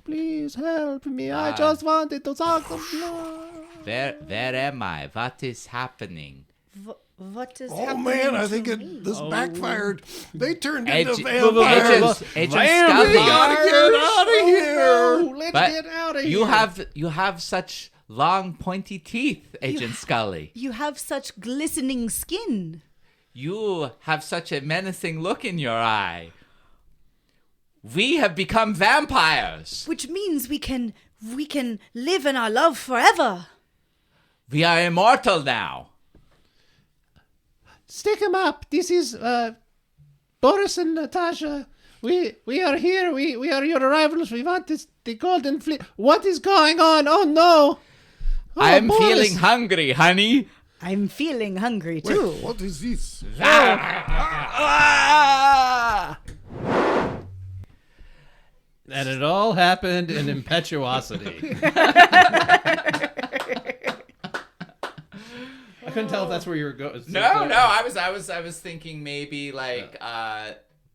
please help me. I just wanted to suck the blood. Where am I? What is happening? What is Oh happening? man, I think to me? this backfired. They turned Agent- into vampires. Agent We Scully. gotta get out of here. No, let's But get out of here. you have such long pointy teeth, Agent Scully. You have such glistening skin. You have such a menacing look in your eye. We have become vampires. Which means we can live in our love forever. We are immortal now. Stick him up. This is Boris and Natasha. We are here. We are your rivals. We want the golden fleece. What is going on? Oh no! Oh, I'm Boris. feeling hungry, honey. I'm feeling hungry too. What is this? Ah! And it all happened in impetuosity. I couldn't tell if that's where you were going. No. I was thinking maybe like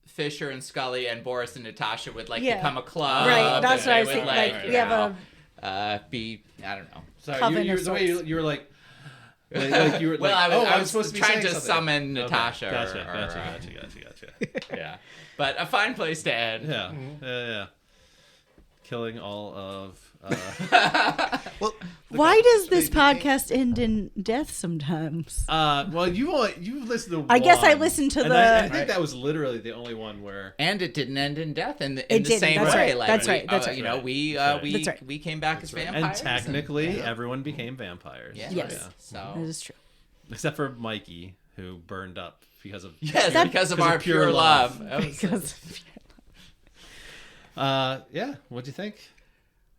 Fisher and Scully and Boris and Natasha would like Yeah. become a club. Right, that's and what I they was would, thinking. Like, Like, you we have know, a be I don't know. Sorry, coven you of the way sorts. you were like you were Well, like, I I'm was supposed to be trying saying to something. summon Okay, Natasha. Gotcha. Yeah, but a fine place to end. Yeah. Killing all of. Well, Why does this podcast end in death sometimes? Well, you've listened to. I guess I one, listened to and the- I think that was literally the only one where. And it didn't end in death in the It didn't, same that's way. right, Like that's we, right, that's right. You know, we That's right. we came back as right. vampires. And technically, everyone became vampires. Yeah. Yes. Yeah. So That is true. Except for Mikey, who burned up because of. yes, That- because of because our of pure pure love. love. That was- Because Yeah. What'd you think,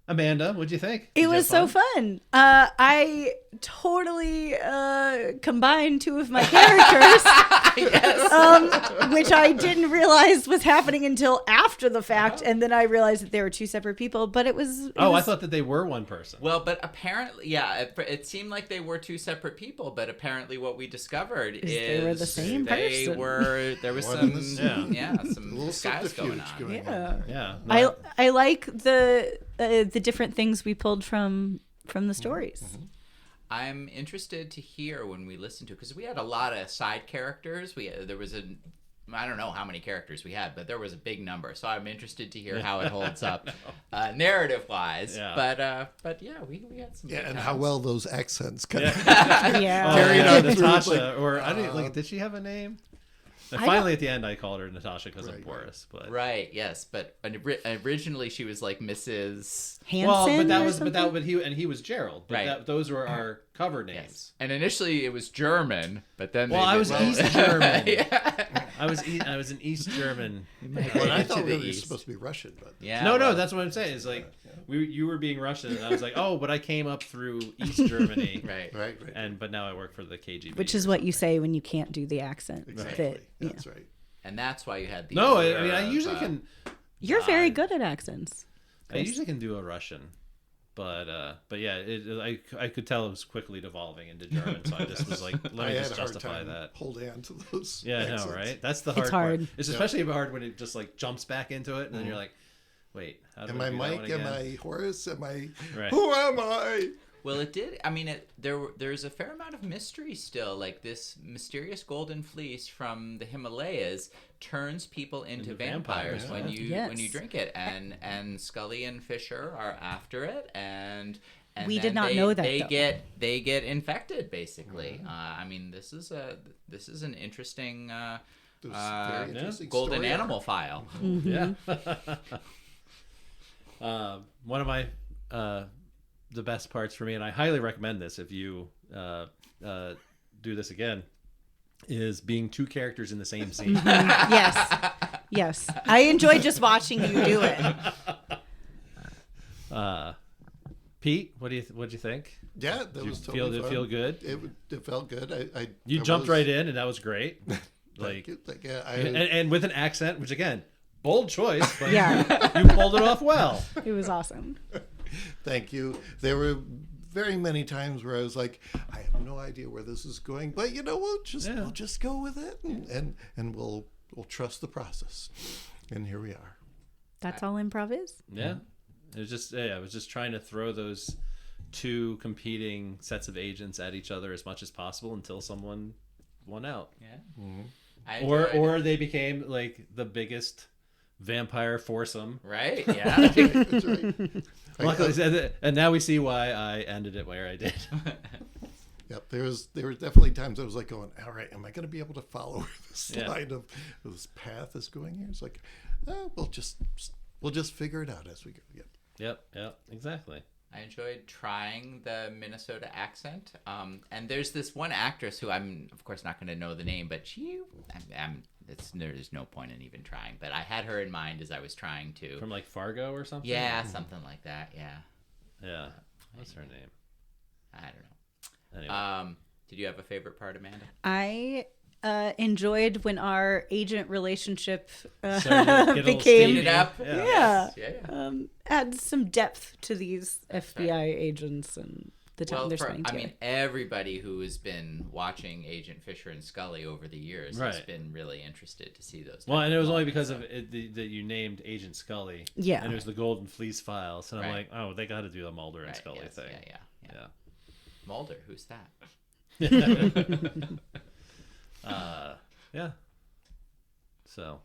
Amanda? What'd you think? Did it you was have so fun? fun. I totally combined two of my characters, which I didn't realize was happening until after the fact, and then I realized that they were two separate people. But it was. Oh, I was- thought that they were one person. Well, but apparently, yeah, it seemed like they were two separate people. But apparently, what we discovered is they were the same they person. were. There was One some, and the same. some A little disguise going subterfuge on. going on. Yeah. Yeah. I like the different things we pulled from the stories. I'm interested to hear when we listen to, because we had a lot of side characters. There was I don't know how many characters we had, but there was a big number. So I'm interested to hear how it holds up, narrative wise. Yeah. But yeah, we had some. Yeah, good and times. how well those accents kind of Yeah. Carried yeah, on through, Natasha, like, or I didn't like. Did she have a name? And I finally, at the end, I called her Natasha because of Right, Boris. But Right. Yes, but originally she was like Mrs. Hansen. well, but that or was something? he was Gerald. But Right. those were our cover names. Yes. And initially it was German, but then Well, they I did- was East German. yeah. I was an East German. Well, I To thought the we were east. supposed to be Russian, but Yeah. No, well, that's what I'm saying. It's like you were being Russian, and I was like, oh, but I came up through East Germany, right. right. but now I work for the KGB. Which is or what you something. say when you can't do the accent. Exactly. That, yeah. That's right. And that's why you had the. No, allure I mean I of, usually can. You're very good at accents. I usually can do a Russian, but yeah, I could tell it was quickly devolving into German, so I just was like, let I me had just a hard justify time that. holding on to those. Yeah, accents. no, right? That's the hard hard. part. It's especially hard when it just like jumps back into it, and then you're like, wait, how do Am I I do that one Mike? Am again? I Horace? Am I? Right. Who am I? Well, it did. I mean, there's a fair amount of mystery still. Like this mysterious golden fleece from the Himalayas turns people into vampires vampires, when yeah. you Yes. drink it, and Scully and Fisher are after it, and We then did not know that, they though. get infected basically. I mean, this is an interesting There's very interesting golden story animal arc. file. Yeah. One of my the best parts for me, and I highly recommend this if you do this again, is being two characters in the same scene. Yes. I enjoy just watching you do it. Pete, what'd you think? Yeah, that Did you was feel totally it fun. feel good? It felt good. You jumped right in, and that was great. Like, yeah, and with an accent, which again, bold choice, but Yeah. you pulled it off well. It was awesome. thank you. There were very many times where I was like, I have no idea where this is going, but you know, we'll just go with it, and we'll trust the process. And here we are. That's all improv is. Yeah, it was just I was just trying to throw those two competing sets of agents at each other as much as possible until someone won out. Yeah. I Or enjoyed it. they became like the biggest vampire foursome. Right? Yeah. That's right. Luckily, and now we see why I ended it where I did. Yep, there were definitely times I was like going, all right, am I going to be able to follow where this line of this path is going here? It's like, we'll just figure it out as we go. Yep. Yep, exactly. I enjoyed trying the Minnesota accent. And there's this one actress who I'm, of course, not going to know the name, but there's no point in even trying. But I had her in mind as I was trying to. From like Fargo or something? Yeah, something like that. Yeah. Yeah. What's her name? I don't know. Anyway. Did you have a favorite part, Amanda? I enjoyed when our agent relationship Started to get a little became steamy. It up. Yeah. Yeah. Add some depth to these FBI agents and the time Well, they're spending I together. mean, everybody who has been watching Agent Fisher and Scully over the years has Right. been really interested to see those. Well, type and it of was only moments, because of it that you named Agent Scully. Yeah. And it was the Golden Fleece files. And I'm Right. like, oh, they got to do the Mulder and Right, Scully yes, thing. Yeah. Mulder, who's that? Yeah. So,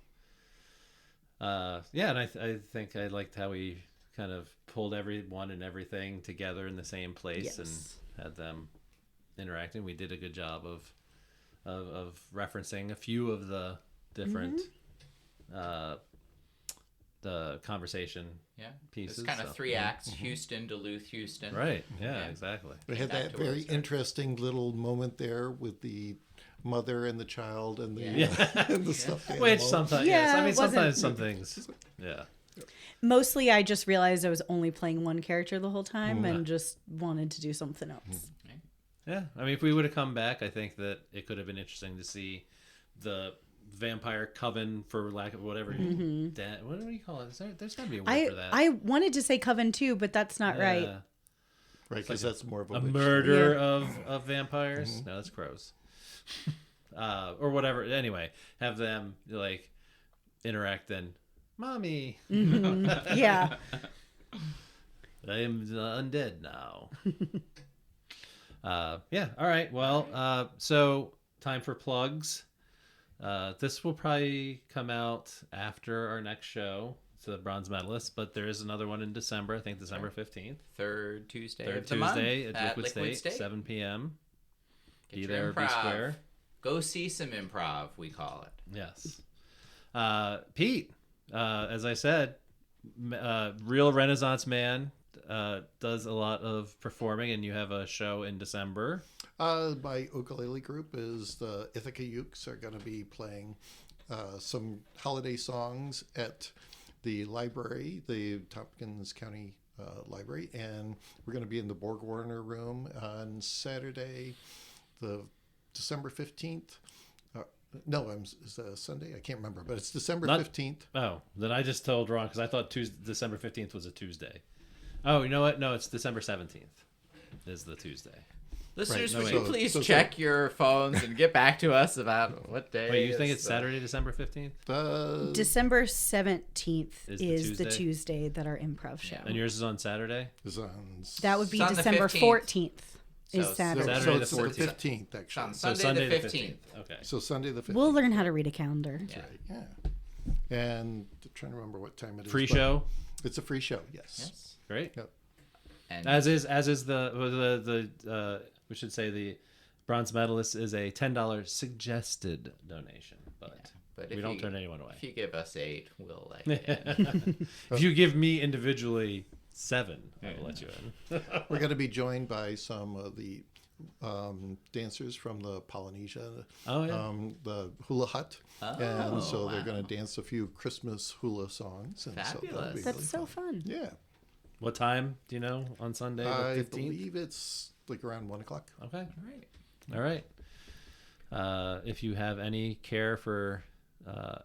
yeah, and I think I liked how we kind of pulled everyone and everything together in the same place Yes. and had them interacting. We did a good job of referencing a few of the different the conversation Yeah. pieces. It's kind of so- 3 acts: Houston, Duluth, Houston. Right. Yeah, Yeah. exactly. We had Back that to very where it started. interesting little moment there with the mother and the child and the Yeah. and the stuffed animal. Which sometimes, Yeah, yes. I mean, it wasn't- sometimes some things, yeah. Mostly, I just realized I was only playing one character the whole time and just wanted to do something else. Yeah, I mean, if we would have come back, I think that it could have been interesting to see the vampire coven, for lack of whatever. What do you call it? There's got to be a word for that. I wanted to say coven too, but that's not right. Yeah. Right, because that's more of A witch. murder of vampires. No, that's crows. Or whatever. Anyway, have them like interact. Then, mommy, Yeah. I am undead now. Yeah. All right. Well, so time for plugs. This will probably come out after our next show, to the bronze medalist, but there is another one in December. I think December 15th. Third Tuesday Third of the month Tuesday at at Liquid State, 7 p.m. Get Be your there or be improv. square. Go see some improv, we call it. Yes. Pete, as I said, real Renaissance man, does a lot of performing, and you have a show in December. My ukulele group is the Ithaca Ukes are going to be playing some holiday songs at the library, the Tompkins County Library, and we're going to be in the Borg Warner Room on Saturday, the December 15th. No, it's Sunday. I can't remember, but it's December 15th. Oh, then I just told wrong because I thought December 15th was a Tuesday. Oh, you know what? No, it's December 17th is the Tuesday. Listeners, Right, would no, you so- please so- check your phones and get back to us about what day? Wait, you think is it's the- Saturday, December 15th? December 17th Is is the the Tuesday that our improv show. And yours is on Saturday? Is on That would be It's on the December 15th. 14th is So- Saturday. Saturday so the it's 14th. the 15th, It's actually. on So Sunday, the 15th. Okay. So Sunday the 15th. We'll learn how to read a calendar. Yeah. Right, yeah. And I'm trying to remember what time it is. Free but show? It's a free show, yes. Yes. Great. Yep. And As is the we should say the bronze medalist is a $10 suggested donation, but but we if don't you- turn anyone away. if you give us 8, we'll let you in. If you give me individually 7, I will let you in. We're going to be joined by some of the dancers from the Polynesia, Oh, yeah. the hula hut. And so they're wow. going to dance a few Christmas hula songs. And so that'll Fabulous. be That's really so fun. fun. Yeah. What time do you know on Sunday the I 15th? believe it's like around 1 o'clock. Okay. Right. All right. If you have any care for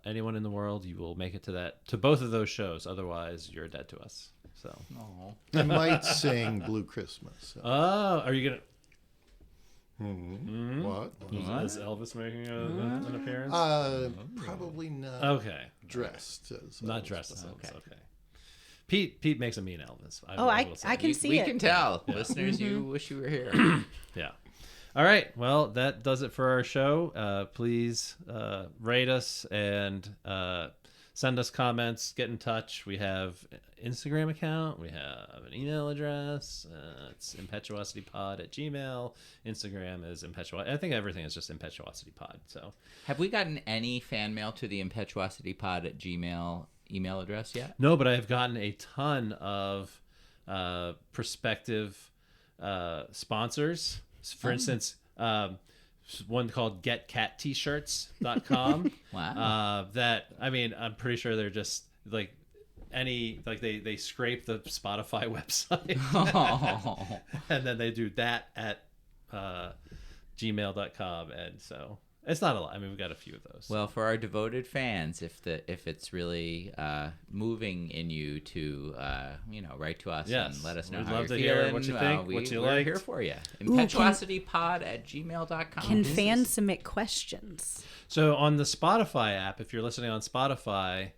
anyone in the world, you will make it to both of those shows. Otherwise, you're dead to us. So. Oh. I might sing Blue Christmas. So. Oh, are you gonna? What? Is Elvis making an appearance? Probably not Okay. dressed as Not Elvis, dressed as but- Elvis. Okay. Pete makes a mean Elvis. Oh, I will say. can see we it. can tell. Listeners, you wish you were here. Yeah. All right. Well, that does it for our show. Please rate us and send us comments. Get in touch. We have an Instagram account. We have an email address. It's impetuositypod@gmail. Instagram is impetuosity. I think everything is just impetuositypod. So Have we gotten any fan mail to the impetuositypod@gmail email address yet? no, but I have gotten a ton of prospective sponsors. For instance, one called getcattshirts.com. Wow. That, I mean, I'm pretty sure they're just like they scrape the Spotify website and then they do that at gmail.com. And so it's not a lot. I mean, we've got a few of those. Well, for our devoted fans, if it's really moving in you to write to us Yes. and let us know We'd how love you're to hear feeling, what you think, what you we're liked. here for you. Ooh, impetuositypod@gmail.com. Can fans submit questions? So on the Spotify app, if you're listening on Spotify,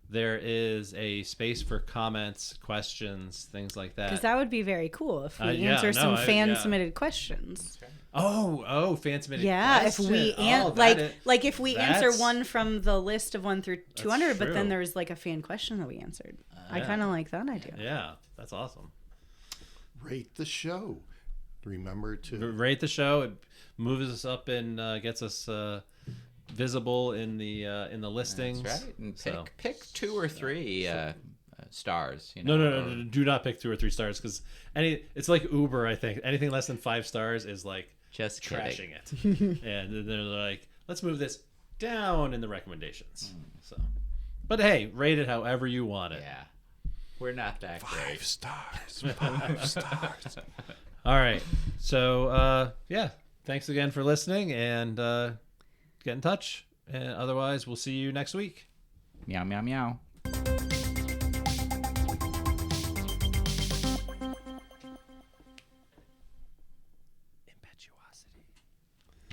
there is a space for comments, questions, things like that. Because that would be very cool if we yeah, answer no, some fan yeah. submitted questions. Oh, fan submitted Yeah, question. if we if we answer that's- one from the list of 1 through 200, but then true. there's like a fan question that we answered. I Yeah. kind of like that idea. Yeah, that's awesome. Rate the show. Remember to Rate the show. It moves us up and gets us visible in the listings. That's right. And So- pick 2 or 3 stars. No. Do not pick 2 or 3 stars because it's like Uber. I think anything less than 5 stars is like Just trashing kidding. it. And then they're like, let's move this down in the recommendations. So, but hey, rate it however you want it. Yeah. We're not that great. 5 stars. 5 stars. All right. So yeah, thanks again for listening and get in touch. And otherwise, we'll see you next week. Meow, meow, meow.